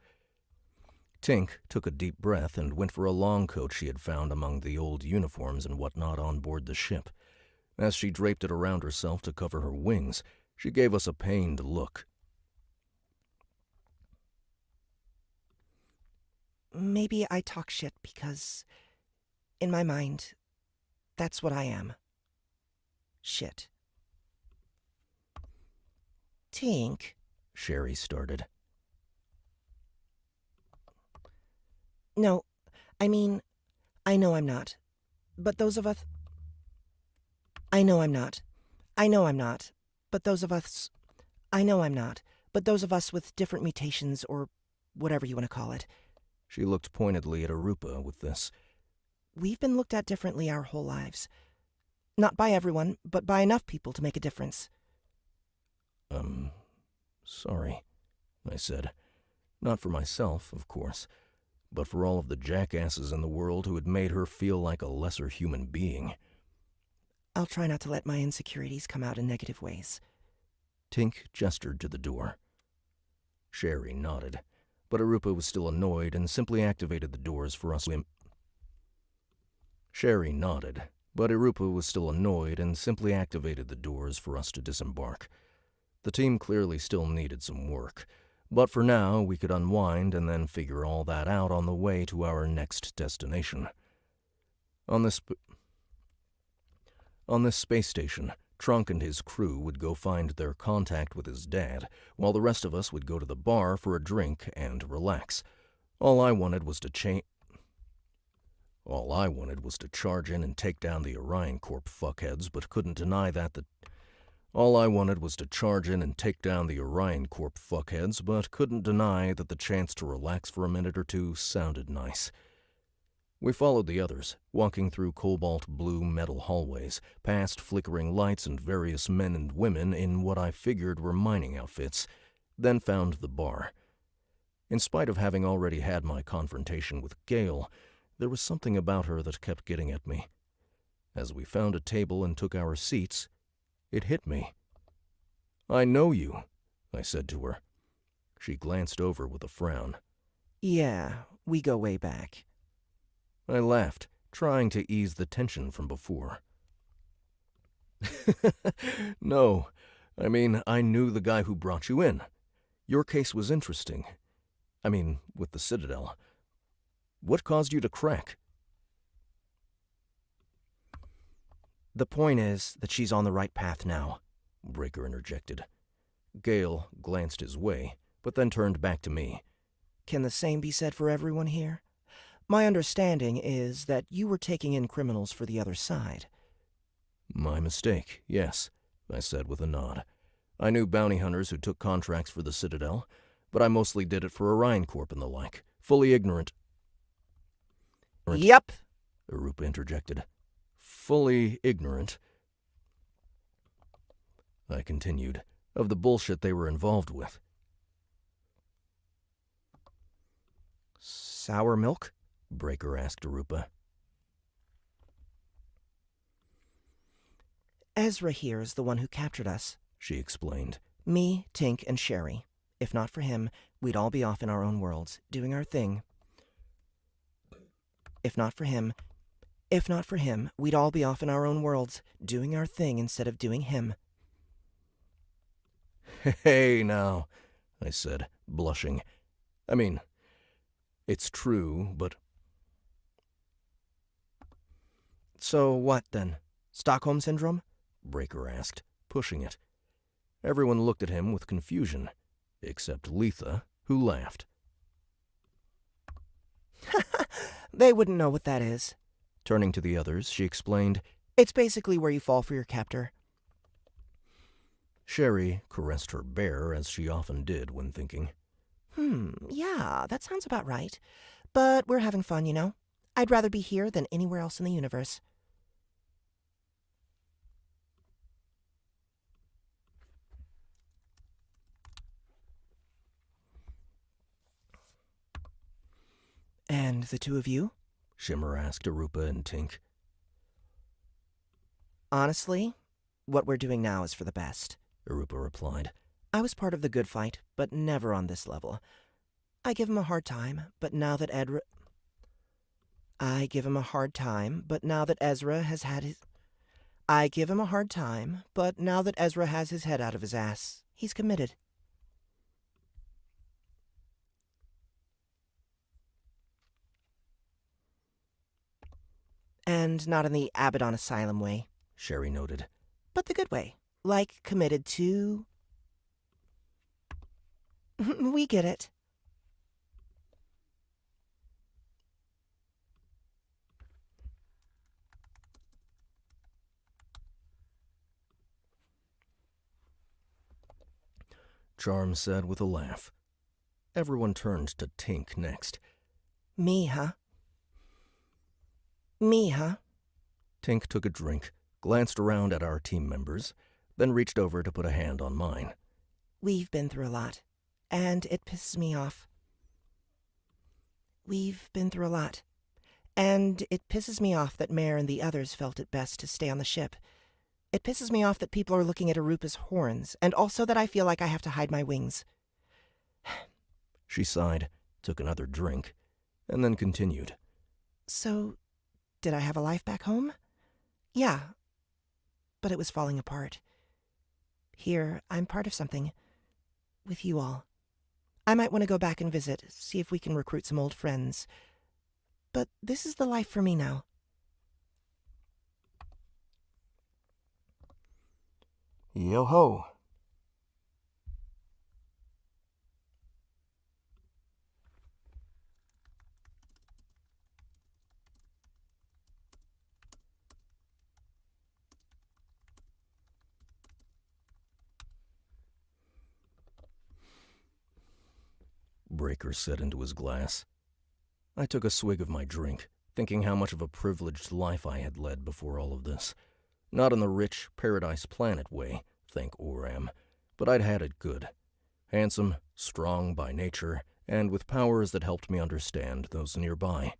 Tink took a deep breath and went for a long coat she had found among the old uniforms and whatnot on board the ship. As she draped it around herself to cover her wings, she gave us a pained look. Maybe I talk shit because, in my mind, that's what I am. Shit. Tink, Sherry started. No, I mean, I know I'm not. But those of us... I know I'm not. I know I'm not. But those of us... I know I'm not. But those of us with different mutations, or whatever you want to call it. She looked pointedly at Arupa with this. We've been looked at differently our whole lives. Not by everyone, but by enough people to make a difference. Sorry, I said. Not for myself, of course, but for all of the jackasses in the world who had made her feel like a lesser human being. I'll try not to let my insecurities come out in negative ways. Tink gestured to the door. Sherry nodded, but Arupa was still annoyed and simply activated the doors for us to Sherry nodded, but Arupa was still annoyed and simply activated the doors for us to disembark. The team clearly still needed some work, but for now we could unwind and then figure all that out on the way to our next destination. On this space station, Trunk and his crew would go find their contact with his dad, while the rest of us would go to the bar for a drink and relax. All I wanted was to charge in and take down the Orion Corp fuckheads, but couldn't deny that the chance to relax for a minute or two sounded nice. We followed the others, walking through cobalt blue metal hallways, past flickering lights and various men and women in what I figured were mining outfits, then found the bar. In spite of having already had my confrontation with Gale, there was something about her that kept getting at me. As we found a table and took our seats, it hit me. "I know you," I said to her. She glanced over with a frown. Yeah, we go way back. I laughed, trying to ease the tension from before. No, I mean, I knew the guy who brought you in. Your case was interesting. I mean, with the Citadel. What caused you to crack? The point is that she's on the right path now, Breaker interjected. Gale glanced his way, but then turned back to me. Can the same be said for everyone here? My understanding is that you were taking in criminals for the other side. My mistake, yes, I said with a nod. I knew bounty hunters who took contracts for the Citadel, but I mostly did it for Orion Corp and the like, fully ignorant. Yep, Arupa interjected. Fully ignorant, I continued, of the bullshit they were involved with. Sour milk? Breaker asked Arupa. Ezra here is the one who captured us, She explained. Me, Tink, and Sherry. If not for him, we'd all be off in our own worlds, doing our thing. If not for him, we'd all be off in our own worlds, doing our thing instead of doing him. Hey, now, I said, blushing. I mean, it's true, but... So what, then? Stockholm Syndrome? Breaker asked, pushing it. Everyone looked at him with confusion, except Letha, who laughed. They wouldn't know what that is. Turning to the others, she explained, It's basically where you fall for your captor. Sherry caressed her bear, as she often did when thinking. Yeah, that sounds about right. But we're having fun, you know? I'd rather be here than anywhere else in the universe. And the two of you? Shimmer asked Arupa and Tink. Honestly, what we're doing now is for the best, Arupa replied. I was part of the good fight, but never on this level. I give him a hard time, but now that Ezra has his head out of his ass, he's committed. And not in the Abaddon Asylum way, Sherry noted. but the good way, like committed to... We get it. Charm said with a laugh. Everyone turned to Tink next. Me, huh? Tink took a drink, glanced around at our team members, then reached over to put a hand on mine. We've been through a lot, and it pisses me off. We've been through a lot. And it pisses me off that Mare and the others felt it best to stay on the ship. It pisses me off that people are looking at Arupa's horns, and also that I feel like I have to hide my wings. She sighed, took another drink, and then continued. So, did I have a life back home? Yeah. But it was falling apart. Here, I'm part of something. With you all. I might want to go back and visit, see if we can recruit some old friends. But this is the life for me now. Yo-ho. Breaker said into his glass. I took a swig of my drink, thinking how much of a privileged life I had led before all of this. Not in the rich, paradise planet way, thank Oram, but I'd had it good. Handsome, strong by nature, and with powers that helped me understand those nearby.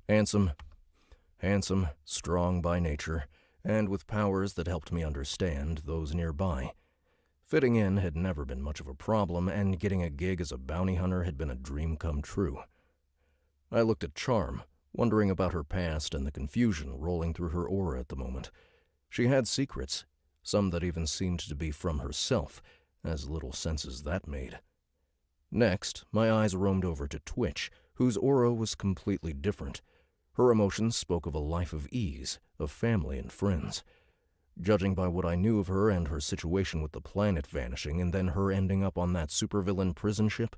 Handsome, strong by nature, and with powers that helped me understand those nearby. Fitting in had never been much of a problem, and getting a gig as a bounty hunter had been a dream come true. I looked at Charm, wondering about her past and the confusion rolling through her aura at the moment. She had secrets, some that even seemed to be from herself, as little sense as that made. Next, my eyes roamed over to Twitch, whose aura was completely different. Her emotions spoke of a life of ease, of family and friends. Judging by what I knew of her and her situation with the planet vanishing and then her ending up on that supervillain prison ship,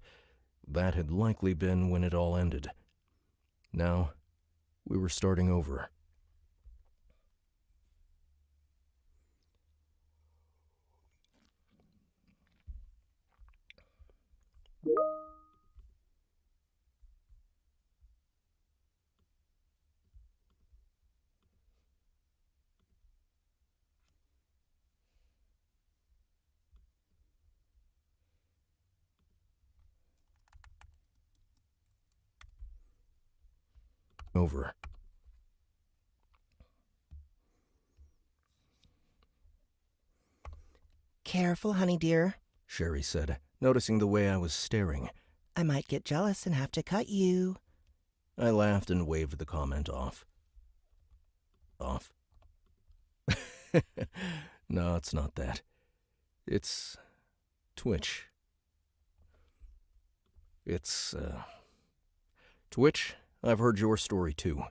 that had likely been when it all ended. Now, we were starting over. Careful, honey dear, Sherry said, noticing the way I was staring. I might get jealous and have to cut you. I laughed and waved the comment off. No, it's not that. It's Twitch. Twitch, I've heard your story too.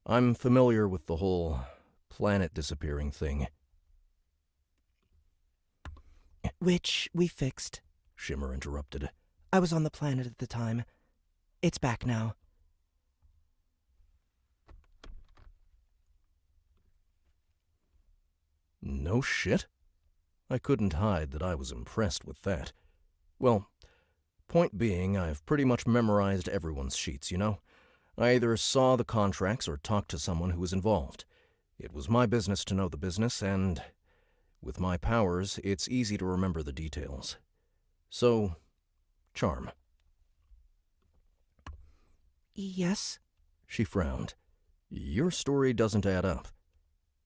I'm familiar with the whole planet disappearing thing. Which we fixed, Shimmer interrupted. I was on the planet at the time. It's back now. No shit? I couldn't hide that I was impressed with that. Well, point being, I've pretty much memorized everyone's sheets, you know? I either saw the contracts or talked to someone who was involved. It was my business to know the business, and with my powers, it's easy to remember the details. So, Charm. Yes? She frowned. Your story doesn't add up.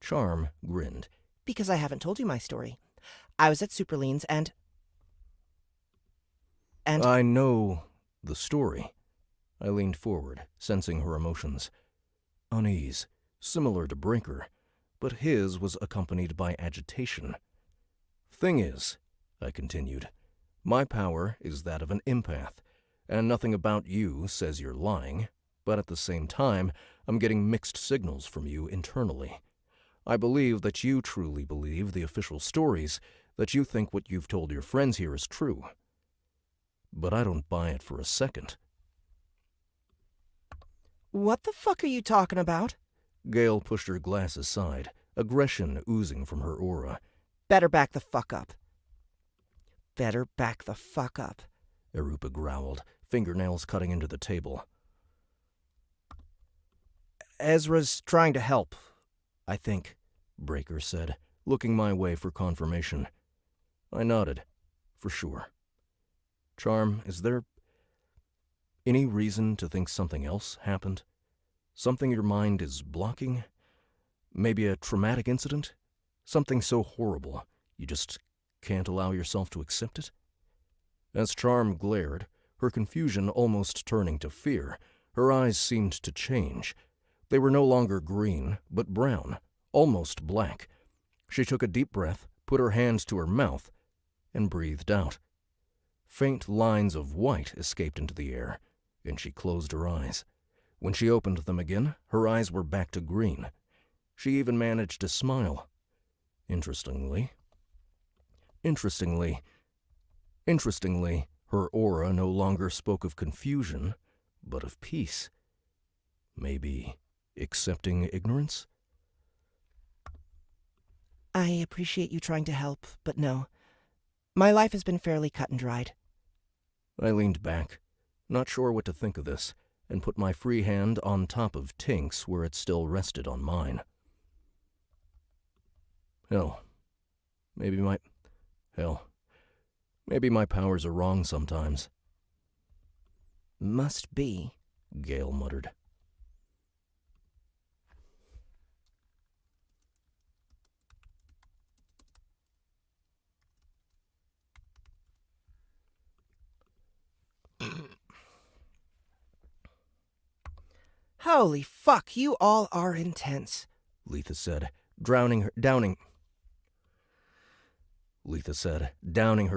Charm grinned. Because I haven't told you my story. I was at Superlean's and I know the story. I leaned forward, sensing her emotions. Unease, similar to Breaker, but his was accompanied by agitation. Thing is, I continued, my power is that of an empath, and nothing about you says you're lying, but at the same time, I'm getting mixed signals from you internally. I believe that you truly believe the official stories, that you think what you've told your friends here is true. But I don't buy it for a second. What the fuck are you talking about? Gale pushed her glass aside, aggression oozing from her aura. Better back the fuck up. Better back the fuck up, Arupa growled, fingernails cutting into the table. Ezra's trying to help, I think, Breaker said, looking my way for confirmation. I nodded. For sure. Charm, is there Any reason to think something else happened? Something your mind is blocking? Maybe a traumatic incident? Something so horrible you just can't allow yourself to accept it? As Charm glared, her confusion almost turning to fear, her eyes seemed to change. They were no longer green, but brown, almost black. She took a deep breath, put her hand to her mouth, and breathed out. Faint lines of white escaped into the air, and she closed her eyes. When she opened them again, her eyes were back to green. She even managed to smile. Interestingly, her aura no longer spoke of confusion, but of peace. Maybe accepting ignorance? I appreciate you trying to help, but no. My life has been fairly cut and dried. I leaned back, not sure what to think of this, and put my free hand on top of Tink's where it still rested on mine. Hell, maybe my powers are wrong sometimes. Must be, Gale muttered. Holy fuck, you all are intense, Letha said, downing her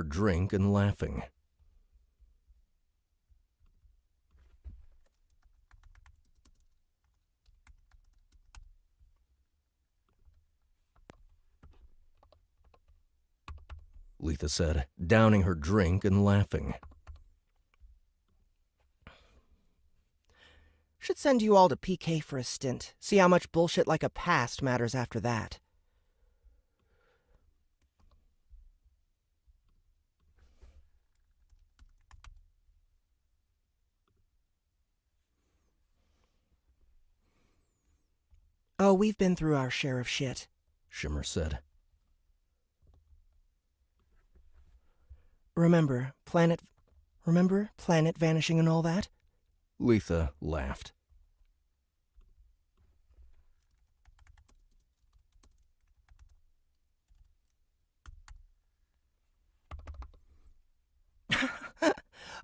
drink and laughing. Letha said, downing her drink and laughing. Should send you all to PK for a stint. See how much bullshit like a past matters after that. Oh, we've been through our share of shit, Shimmer said. Remember planet vanishing and all that? Letha laughed.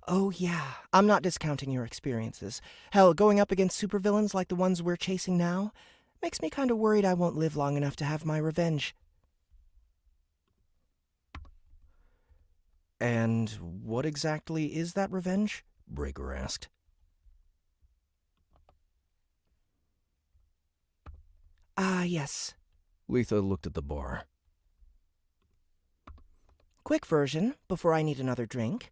Oh yeah, I'm not discounting your experiences. Hell, going up against supervillains like the ones we're chasing now makes me kind of worried I won't live long enough to have my revenge. And what exactly is that revenge? Breaker asked. Ah, yes. Letha looked at the bar. Quick version, before I need another drink.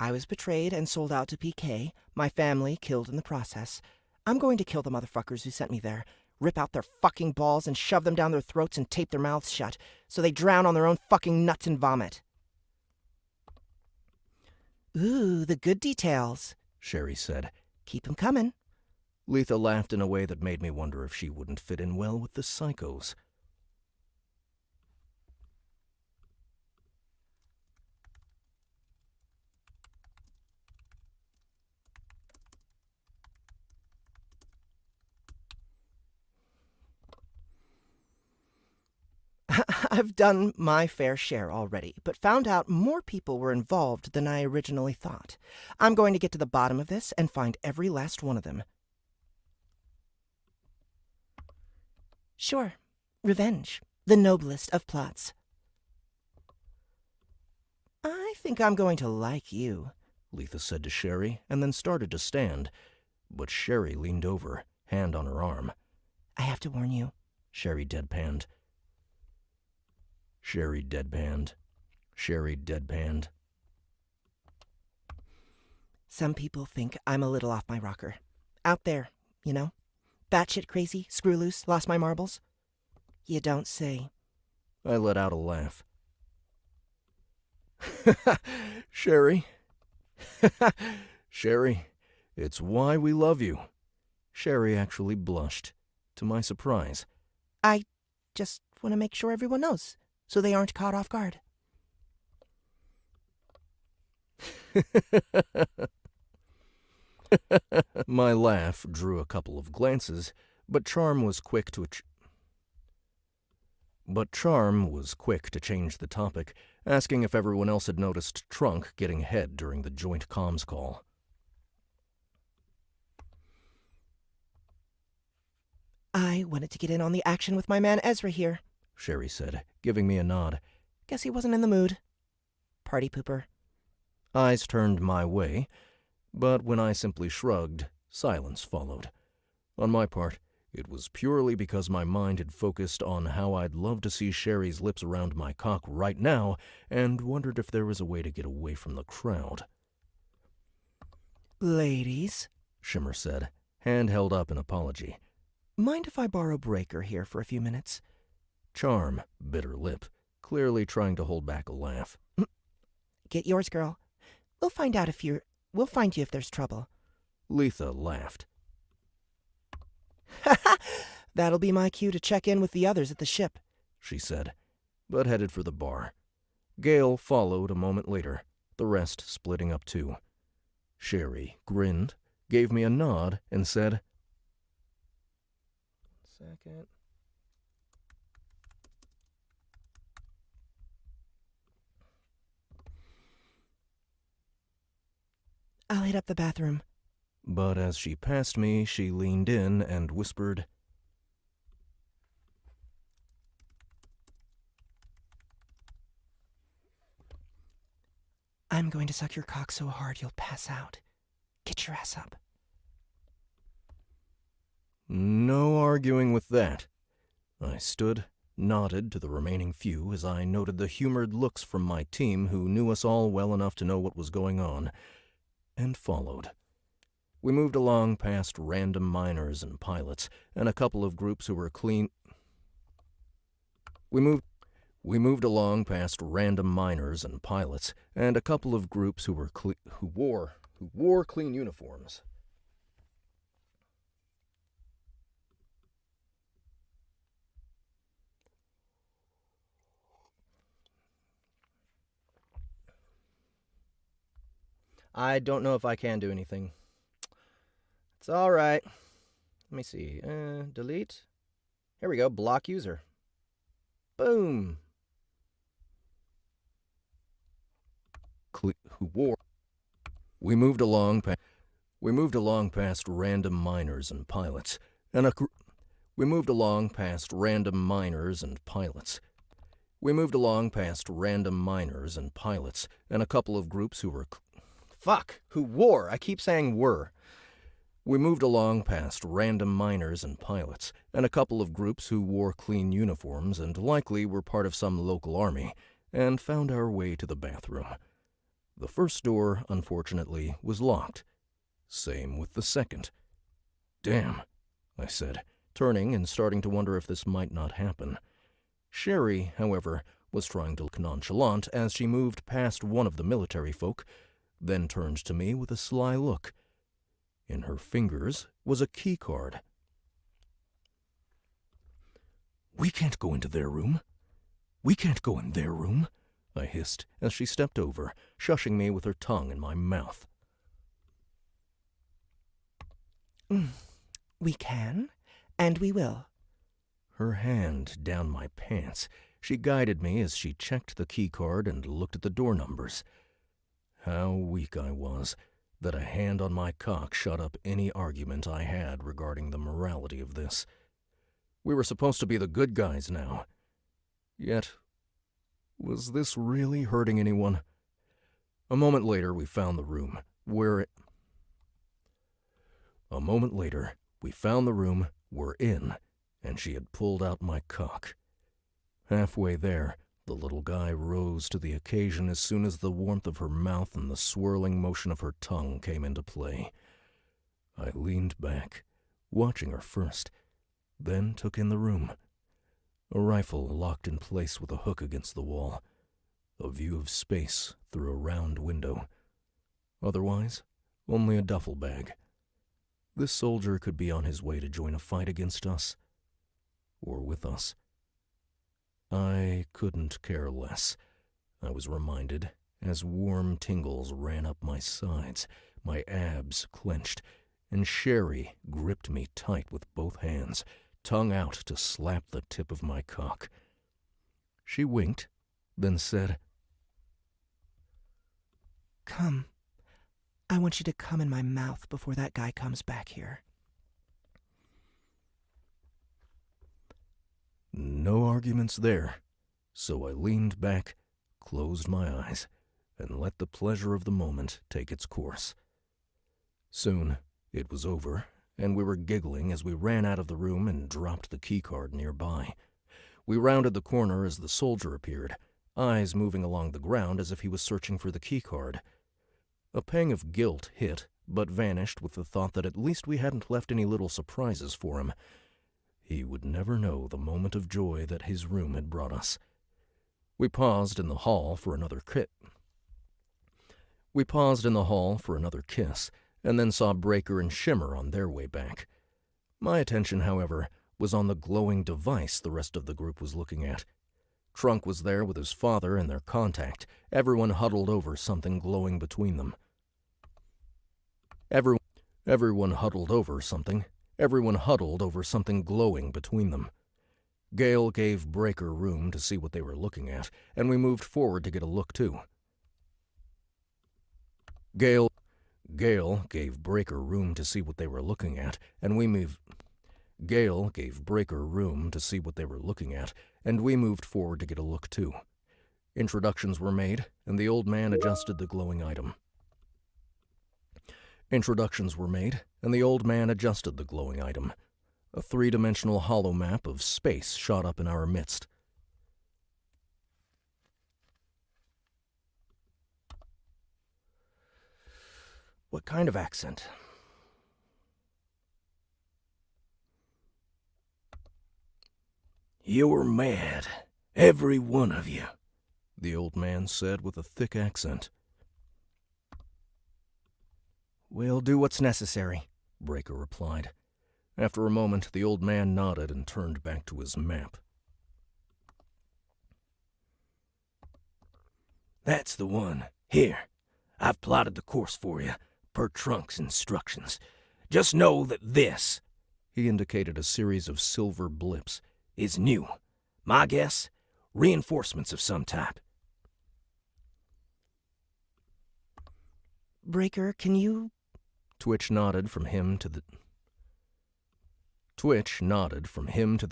I was betrayed and sold out to PK, my family killed in the process. I'm going to kill the motherfuckers who sent me there, rip out their fucking balls and shove them down their throats and tape their mouths shut, so they drown on their own fucking nuts and vomit. Ooh, the good details, Sherry said. Keep 'em coming. Letha laughed in a way that made me wonder if she wouldn't fit in well with the psychos. I've done my fair share already, but found out more people were involved than I originally thought. I'm going to get to the bottom of this and find every last one of them. Sure. Revenge. The noblest of plots. I think I'm going to like you, Letha said to Sherry, and then started to stand. But Sherry leaned over, hand on her arm. I have to warn you. Sherry deadpanned. Sherry deadpanned. Sherry deadpanned. Some people think I'm a little off my rocker. Out there, you know? Batshit crazy, screw loose, lost my marbles. You don't say. I let out a laugh. Sherry. Sherry, it's why we love you. Sherry actually blushed, to my surprise. I just want to make sure everyone knows, so they aren't caught off guard. My laugh drew a couple of glances, but Charm was quick to change the topic, asking if everyone else had noticed Trunk getting head during the joint comms call. I wanted to get in on the action with my man Ezra here, Sherry said, giving me a nod. Guess he wasn't in the mood. Party pooper. Eyes turned my way, but when I simply shrugged, silence followed. On my part, it was purely because my mind had focused on how I'd love to see Sherry's lips around my cock right now and wondered if there was a way to get away from the crowd. Ladies, Shimmer said, hand held up in apology. Mind if I borrow Breaker here for a few minutes? Charm bit her lip, clearly trying to hold back a laugh. Get yours, girl. We'll find you if there's trouble. Letha laughed. That'll be my cue to check in with the others at the ship, she said, but headed for the bar. Gale followed a moment later, the rest splitting up too. Sherry grinned, gave me a nod, and said, Second. I'll hit up the bathroom. But as she passed me, she leaned in and whispered, I'm going to suck your cock so hard you'll pass out. Get your ass up. No arguing with that. I stood, nodded to the remaining few as I noted the humored looks from my team who knew us all well enough to know what was going on, and followed. We moved along past random miners and pilots, and a couple of groups who were clean... We moved along past random miners and pilots, and a couple of groups who wore clean uniforms. I don't know if I can do anything. It's all right. Let me see. Delete. Here we go. Block user. Boom. We moved along past random miners and pilots, and a We moved along past random miners and pilots. We moved along past random miners and pilots, and a couple of groups who were... Who wore? I keep saying were. We moved along past random miners and pilots, and a couple of groups who wore clean uniforms and likely were part of some local army, and found our way to the bathroom. The first door, unfortunately, was locked. Same with the second. Damn, I said, turning and starting to wonder if this might not happen. Sherry, however, was trying to look nonchalant as she moved past one of the military folk, then turned to me with a sly look. In her fingers was a key card. "We can't go into their room. We can't go in their room," I hissed as she stepped over, shushing me with her tongue in my mouth. We can, and we will. Her hand down my pants, she guided me as she checked the key card and looked at the door numbers. How weak I was, that a hand on my cock shut up any argument I had regarding the morality of this. We were supposed to be the good guys now. Yet, was this really hurting anyone? A moment later, we found the room we're in, and she had pulled out my cock. Halfway there, the little guy rose to the occasion as soon as the warmth of her mouth and the swirling motion of her tongue came into play. I leaned back, watching her first, then took in the room. A rifle locked in place with a hook against the wall. A view of space through a round window. Otherwise, only a duffel bag. This soldier could be on his way to join a fight against us, or with us. I couldn't care less, I was reminded, as warm tingles ran up my sides, my abs clenched, and Sherry gripped me tight with both hands, tongue out to slap the tip of my cock. She winked, then said, "Come. I want you to come in my mouth before that guy comes back here." No arguments there, so I leaned back, closed my eyes, and let the pleasure of the moment take its course. Soon it was over, and we were giggling as we ran out of the room and dropped the keycard nearby. We rounded the corner as the soldier appeared, eyes moving along the ground as if he was searching for the keycard. A pang of guilt hit, but vanished with the thought that at least we hadn't left any little surprises for him. He would never know the moment of joy that his room had brought us. We paused in the hall for another kiss, and then saw Breaker and Shimmer on their way back. My attention, however, was on the glowing device the rest of the group was looking at. Trunk was there with his father and their contact, everyone huddled over something glowing between them. Everyone huddled over something glowing between them. Gale gave Breaker room to see what they were looking at, and we moved forward to get a look too. Gale gave Breaker room to see what they were looking at, and we moved forward to get a look too. Introductions were made, and the old man adjusted the glowing item. A three-dimensional hollow map of space shot up in our midst. What kind of accent? "You're mad, every one of you," the old man said with a thick accent. "We'll do what's necessary," Breaker replied. After a moment, the old man nodded and turned back to his map. "That's the one. Here, I've plotted the course for you, per Trunk's instructions. Just know that this," he indicated a series of silver blips, "is new. My guess, reinforcements of some type." "Breaker, can you..." Twitch nodded from him to the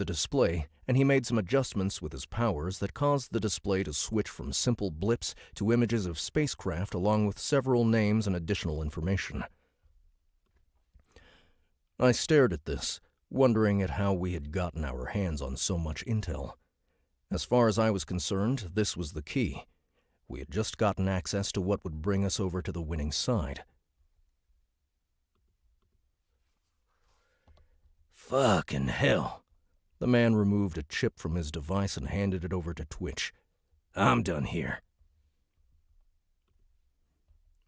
display, and he made some adjustments with his powers that caused the display to switch from simple blips to images of spacecraft along with several names and additional information. I stared at this, wondering at how we had gotten our hands on so much intel. As far as I was concerned, this was the key. We had just gotten access to what would bring us over to the winning side. "Fucking hell." The man removed a chip from his device and handed it over to Twitch. "I'm done here."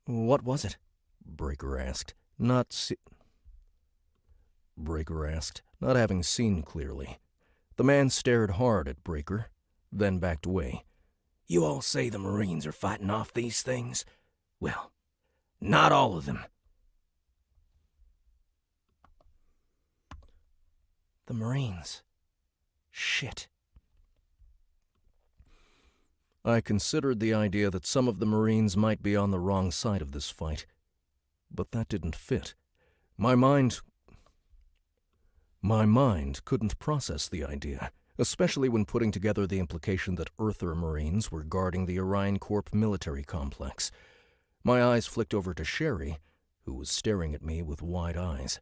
"What was it?" Breaker asked, not having seen clearly. The man stared hard at Breaker, then backed away. "You all say the Marines are fighting off these things? Well, not all of them." The Marines. Shit. I considered the idea that some of the Marines might be on the wrong side of this fight, but that didn't fit. My mind couldn't process the idea, especially when putting together the implication that Earther Marines were guarding the Orion Corp military complex. My eyes flicked over to Sherry, who was staring at me with wide eyes.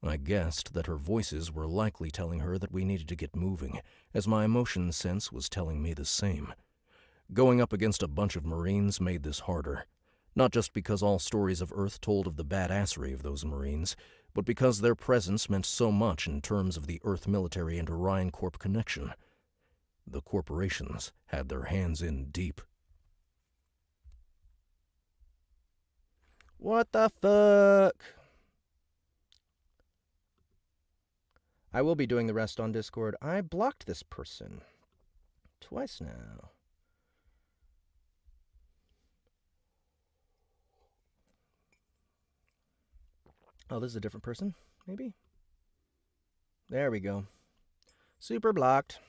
I guessed that her voices were likely telling her that we needed to get moving, as my emotion sense was telling me the same. Going up against a bunch of Marines made this harder, not just because all stories of Earth told of the badassery of those Marines, but because their presence meant so much in terms of the Earth military and Orion Corp connection. The corporations had their hands in deep. What the fuck? I will be doing the rest on Discord. I blocked this person twice now. Oh, this is a different person, maybe? There we go. Super blocked.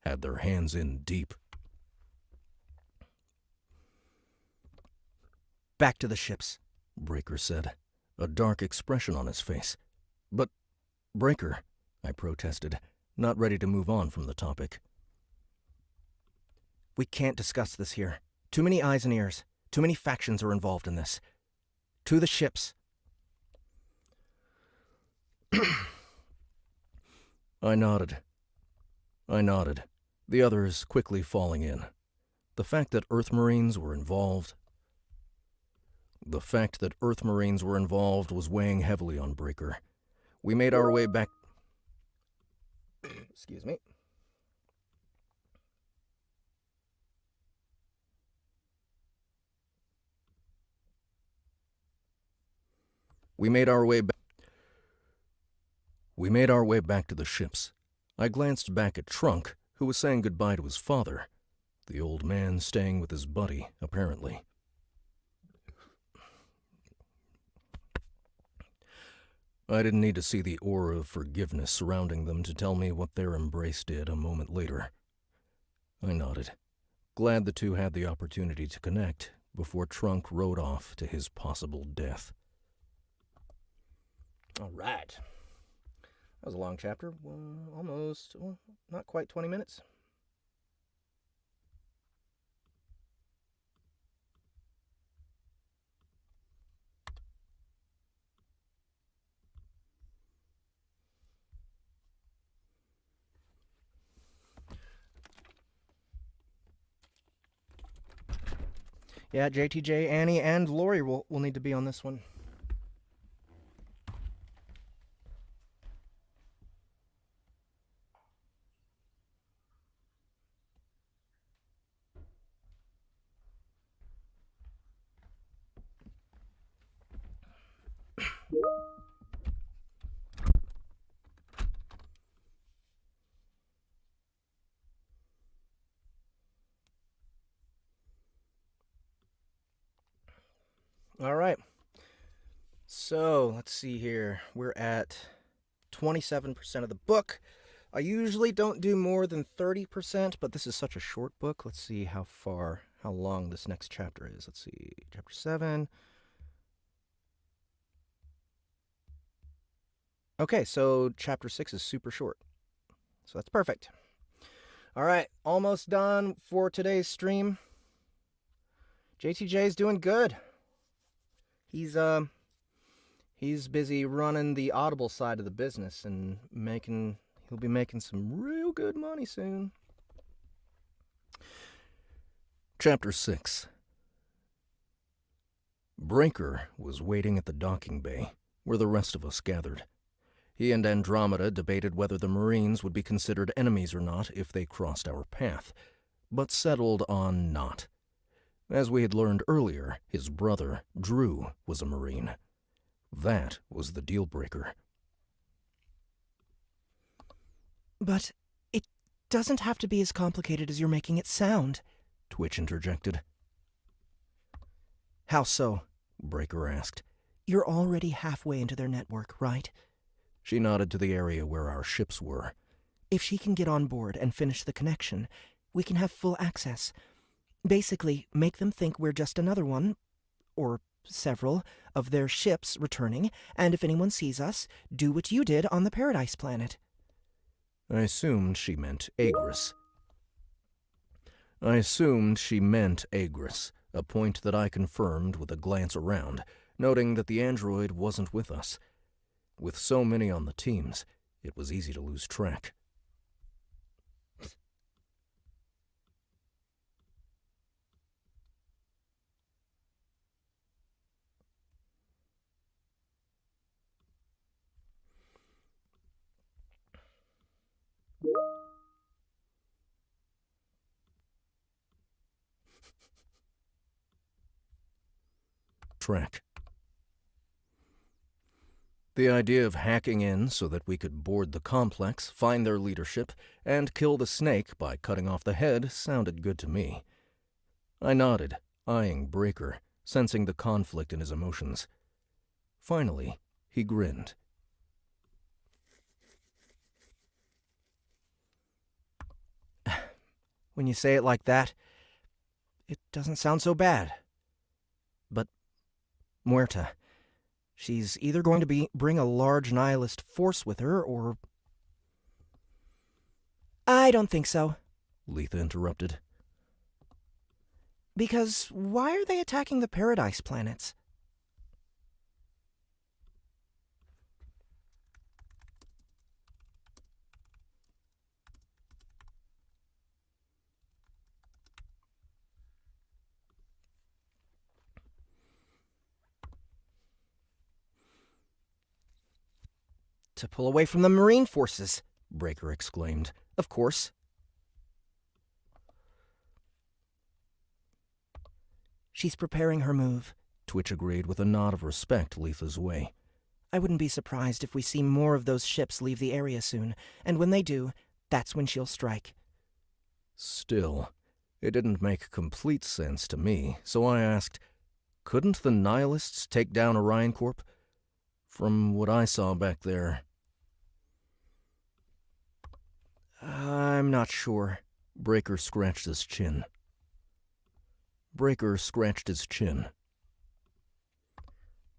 Had their hands in deep. Back to the ships, Breaker said, a dark expression on his face. But, Breaker, I protested, not ready to move on from the topic. We can't discuss this here. Too many eyes and ears. Too many factions are involved in this. To the ships. I nodded. The others quickly falling in. The fact that Earth Marines were involved was weighing heavily on Breaker. We made our way back... Excuse me. We made our way back to the ships. I glanced back at Trunk, who was saying goodbye to his father. The old man staying with his buddy, apparently. I didn't need to see the aura of forgiveness surrounding them to tell me what their embrace did a moment later. I nodded, glad the two had the opportunity to connect before Trunk rode off to his possible death. All right. That was a long chapter. Not quite 20 minutes. Yeah, JTJ, Annie, and Lori will need to be on this one. All right. So, let's see here. We're at 27% of the book. I usually don't do more than 30%, but this is such a short book. Let's see how long this next chapter is. Let's see. Chapter 7. Okay, so chapter 6 is super short. So that's perfect. All right, almost done for today's stream. JTJ's doing good. He's busy running the Audible side of the business and he'll be making some real good money soon. Chapter 6. Breaker was waiting at the docking bay, where the rest of us gathered. He and Andromeda debated whether the Marines would be considered enemies or not if they crossed our path, but settled on not. As we had learned earlier, his brother, Drew, was a Marine. That was the deal breaker. But it doesn't have to be as complicated as you're making it sound, Twitch interjected. How so? Breaker asked. You're already halfway into their network, right? She nodded to the area where our ships were. If she can get on board and finish the connection, we can have full access. Basically, make them think we're just another one, or several, of their ships returning, and if anyone sees us, do what you did on the Paradise Planet. I assumed she meant Agris, a point that I confirmed with a glance around, noting that the android wasn't with us. With so many on the teams, it was easy to lose track. The idea of hacking in so that we could board the complex, find their leadership, and kill the snake by cutting off the head sounded good to me. I nodded, eyeing Breaker, sensing the conflict in his emotions. Finally, he grinned. When you say it like that, it doesn't sound so bad. But Muerta, she's either going to bring a large nihilist force with her, or... I don't think so. Letha interrupted. Because why are they attacking the Paradise planets? To pull away from the Marine forces, Breaker exclaimed. Of course. She's preparing her move, Twitch agreed with a nod of respect Letha's way. I wouldn't be surprised if we see more of those ships leave the area soon, and when they do, that's when she'll strike. Still, it didn't make complete sense to me, so I asked, couldn't the nihilists take down Orion Corp? From what I saw back there... I'm not sure. Breaker scratched his chin.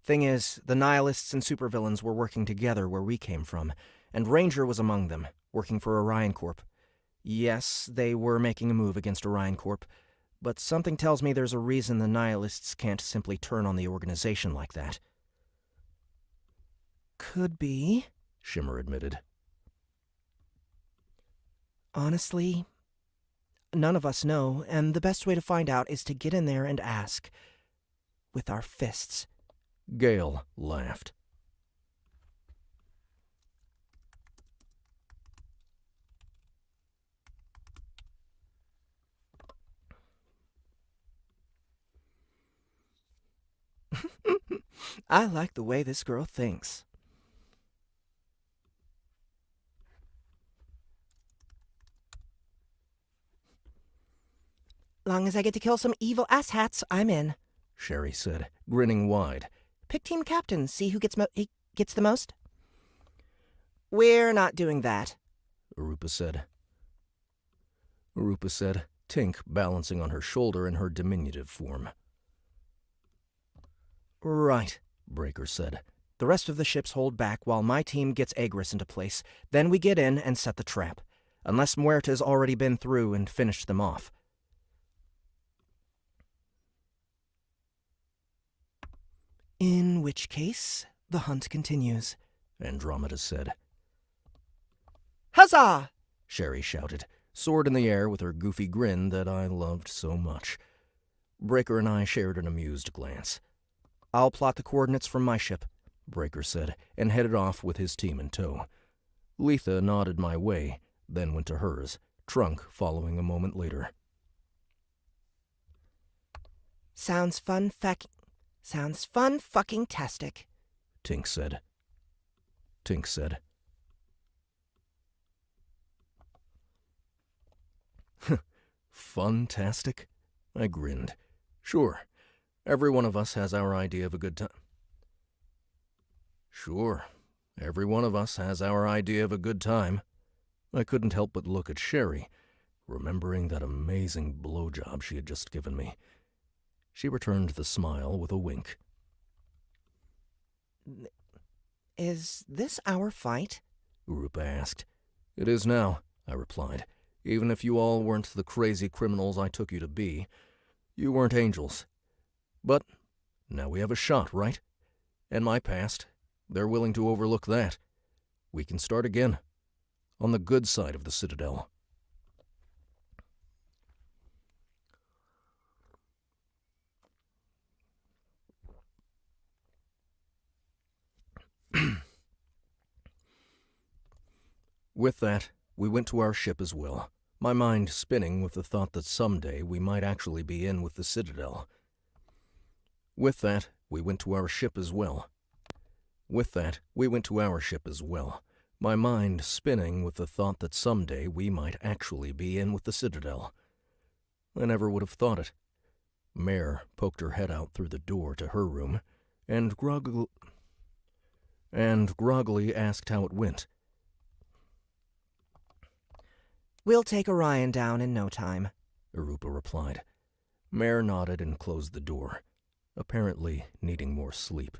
Thing is, the nihilists and supervillains were working together where we came from, and Ranger was among them, working for Orion Corp. Yes, they were making a move against Orion Corp, but something tells me there's a reason the nihilists can't simply turn on the organization like that. Could be, Shimmer admitted. Honestly, none of us know, and the best way to find out is to get in there and ask. With our fists. Gale laughed. I like the way this girl thinks. Long as I get to kill some evil asshats, I'm in, Sherry said, grinning wide. Pick team captain, see who gets the most? We're not doing that, Arupa said. Tink balancing on her shoulder in her diminutive form. Right, Breaker said. The rest of the ships hold back while my team gets Agris into place. Then we get in and set the trap. Unless Muerta's already been through and finished them off. In which case, the hunt continues, Andromeda said. Huzzah! Sherry shouted, soared in the air with her goofy grin that I loved so much. Breaker and I shared an amused glance. I'll plot the coordinates from my ship, Breaker said, and headed off with his team in tow. Letha nodded my way, then went to hers, Trunk following a moment later. Sounds fun fucking tastic, Tink said. Funtastic? I grinned. Sure, every one of us has our idea of a good time. I couldn't help but look at Sherry, remembering that amazing blowjob she had just given me. She returned the smile with a wink. Is this our fight? Arupa asked. It is now, I replied. Even if you all weren't the crazy criminals I took you to be, you weren't angels. But now we have a shot, right? And my past, they're willing to overlook that. We can start again, on the good side of the Citadel. With that, we went to our ship as well, my mind spinning with the thought that someday we might actually be in with the Citadel. With that, we went to our ship as well, my mind spinning with the thought that someday we might actually be in with the Citadel. I never would have thought it. Mare poked her head out through the door to her room, and groggily asked how it went. We'll take Orion down in no time, Arupa replied. Mare nodded and closed the door, apparently needing more sleep.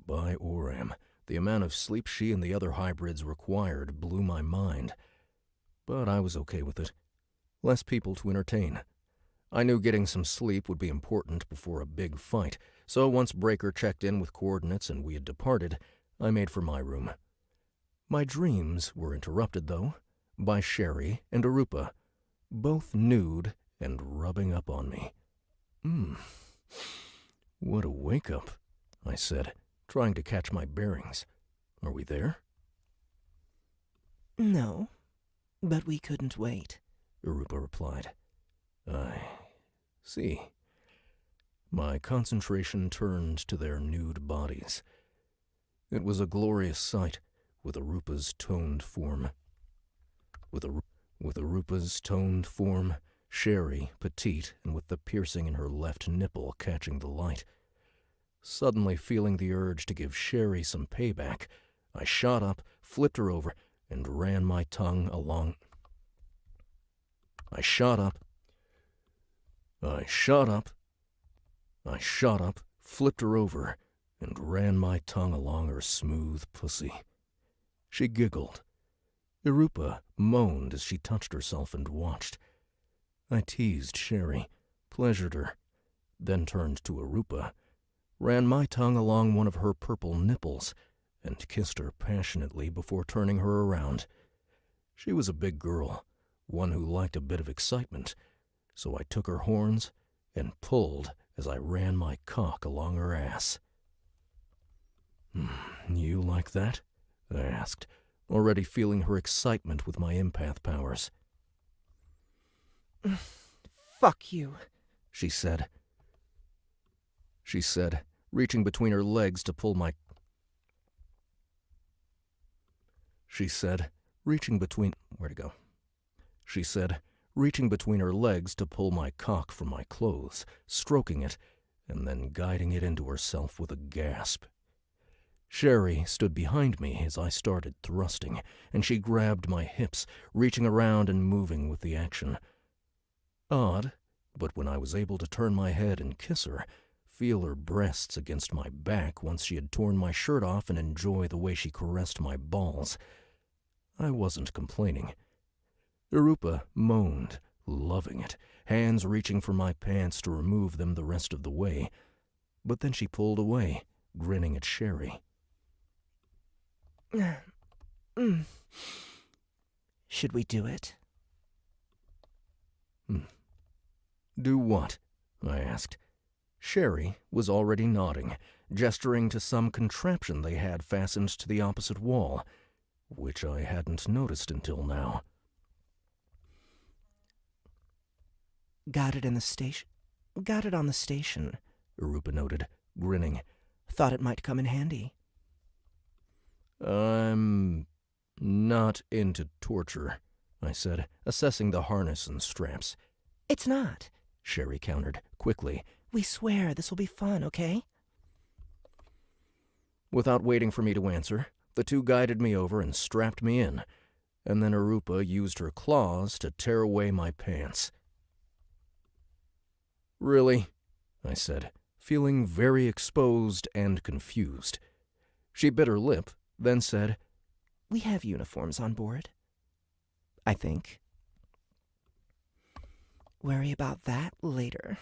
By Oram, the amount of sleep she and the other hybrids required blew my mind. But I was okay with it. Less people to entertain. I knew getting some sleep would be important before a big fight, so once Breaker checked in with coordinates and we had departed, I made for my room. My dreams were interrupted, though, by Sherry and Arupa, both nude and rubbing up on me. What a wake-up, I said, trying to catch my bearings. Are we there? No, but we couldn't wait, Arupa replied. I see. My concentration turned to their nude bodies. It was a glorious sight, with Arupa's toned form. With Arupa's toned form, Sherry, petite, and with the piercing in her left nipple catching the light. Suddenly feeling the urge to give Sherry some payback, I shot up, flipped her over, and ran my tongue along. I shot up, flipped her over, and ran my tongue along her smooth pussy. She giggled. Arupa moaned as she touched herself and watched. I teased Sherry, pleasured her, then turned to Arupa, ran my tongue along one of her purple nipples, and kissed her passionately before turning her around. She was a big girl, one who liked a bit of excitement, so I took her horns and pulled as I ran my cock along her ass. You like that? I asked, already feeling her excitement with my empath powers. Fuck you, She said, reaching between her legs to pull my... She said, reaching between her legs to pull my cock from my clothes, stroking it, and then guiding it into herself with a gasp. Sherry stood behind me as I started thrusting, and she grabbed my hips, reaching around and moving with the action. Odd, but when I was able to turn my head and kiss her, feel her breasts against my back once she had torn my shirt off and enjoy the way she caressed my balls, I wasn't complaining. Arupa moaned, loving it, hands reaching for my pants to remove them the rest of the way. But then she pulled away, grinning at Sherry. Should we do it? Do what? I asked. Sherry was already nodding, gesturing to some contraption they had fastened to the opposite wall, which I hadn't noticed until now. Got it on the station, Arupa noted, grinning. Thought it might come in handy. I'm not into torture, I said, assessing the harness and straps. It's not, Sherry countered, quickly. We swear this will be fun, okay? Without waiting for me to answer, the two guided me over and strapped me in, and then Arupa used her claws to tear away my pants. Really? I said, feeling very exposed and confused. She bit her lip, then said, We have uniforms on board, I think. Worry about that later.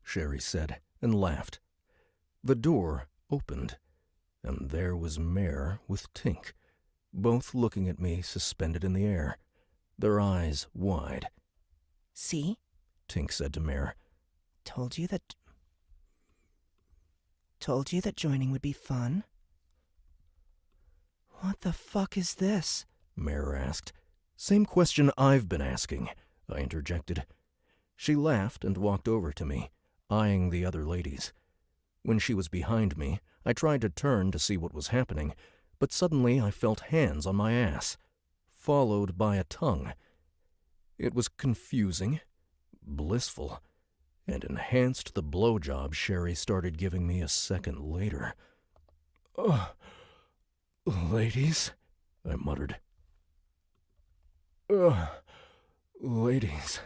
Sherry said, and laughed. The door opened, and there was Mare with Tink, both looking at me suspended in the air, their eyes wide. See? Tink said to Mare. Told you that joining would be fun. What the fuck is this? Mare asked. Same question I've been asking, I interjected. She laughed and walked over to me, eyeing the other ladies. When she was behind me, I tried to turn to see what was happening, but suddenly I felt hands on my ass, followed by a tongue. It was confusing, blissful, and enhanced the blowjob Sherry started giving me a second later. Ladies, I muttered. Ladies,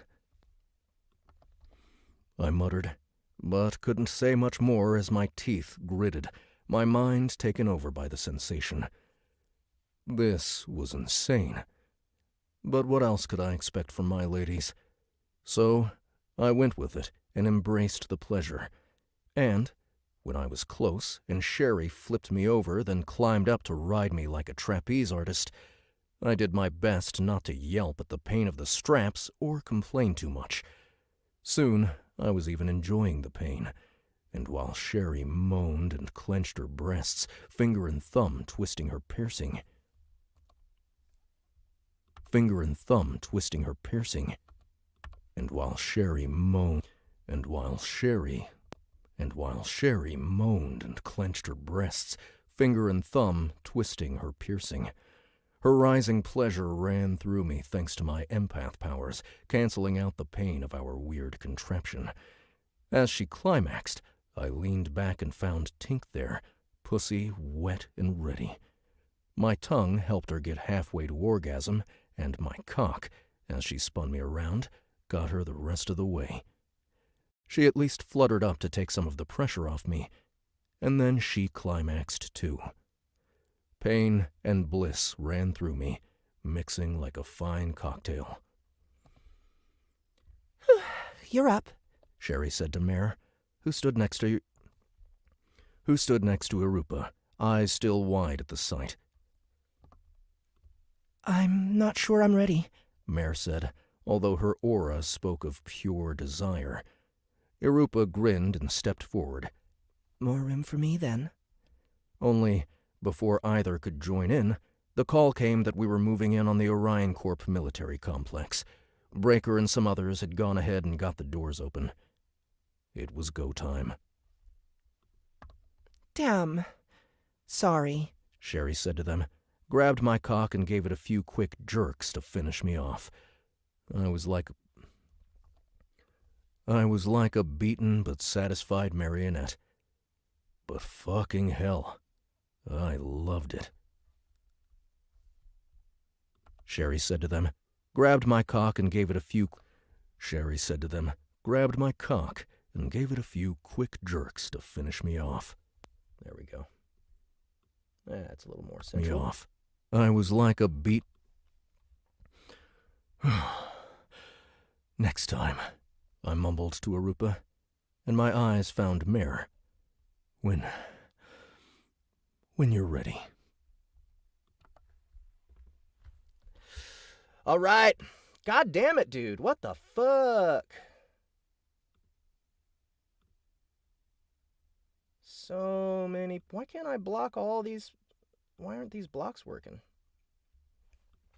I muttered, but couldn't say much more as my teeth gritted, my mind taken over by the sensation. This was insane. But what else could I expect from my ladies? So I went with it and embraced the pleasure. And when I was close and Sherry flipped me over, then climbed up to ride me like a trapeze artist, I did my best not to yelp at the pain of the straps or complain too much. Soon I was even enjoying the pain, and while Sherry moaned and clenched her breasts, finger and thumb twisting her piercing, and while Sherry moaned and clenched her breasts, finger and thumb twisting her piercing. Her rising pleasure ran through me thanks to my empath powers, canceling out the pain of our weird contraption. As she climaxed, I leaned back and found Tink there, pussy wet and ready. My tongue helped her get halfway to orgasm, and my cock, as she spun me around, got her the rest of the way. She at least fluttered up to take some of the pressure off me, and then she climaxed too. Pain and bliss ran through me, mixing like a fine cocktail. You're up, Sherry said to Mare, who stood next to Arupa, eyes still wide at the sight. I'm not sure I'm ready, Mare said, although her aura spoke of pure desire. Arupa grinned and stepped forward. More room for me, then. Only, before either could join in, the call came that we were moving in on the Orion Corp military complex. Breaker and some others had gone ahead and got the doors open. It was go time. Damn. Sorry, Sherry said to them, grabbed my cock and gave it a few quick jerks to finish me off. I was like a beaten but satisfied marionette. But fucking hell, I loved it. Sherry said to them, grabbed my cock and gave it a few quick jerks to finish me off. There we go. That's a little more sensual. Me off. I was like a beat. Next time, I mumbled to Arupa, and my eyes found Mare. When you're ready. All right. God damn it, dude. What the fuck? So many. Why can't I block all these? Why aren't these blocks working?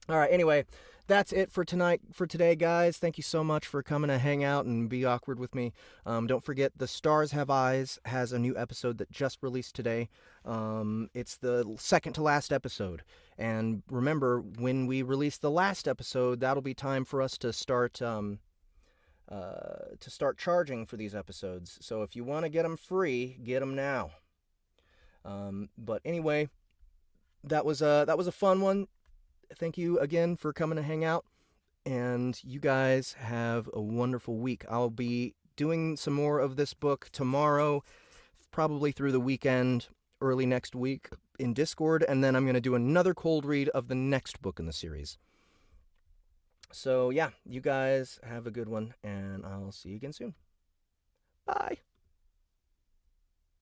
All right, anyway, that's it for today, guys. Thank you so much for coming to hang out and be awkward with me. Don't forget, The Stars Have Eyes has a new episode that just released today. It's the second to last episode. And remember, when we release the last episode, that'll be time for us to start charging for these episodes. So if you want to get them free, get them now. But anyway, that was a fun one. Thank you again for coming to hang out, and you guys have a wonderful week. I'll be doing some more of this book tomorrow, probably through the weekend, early next week in Discord, and then I'm going to do another cold read of the next book in the series. So yeah, you guys have a good one, and I'll see you again soon. Bye.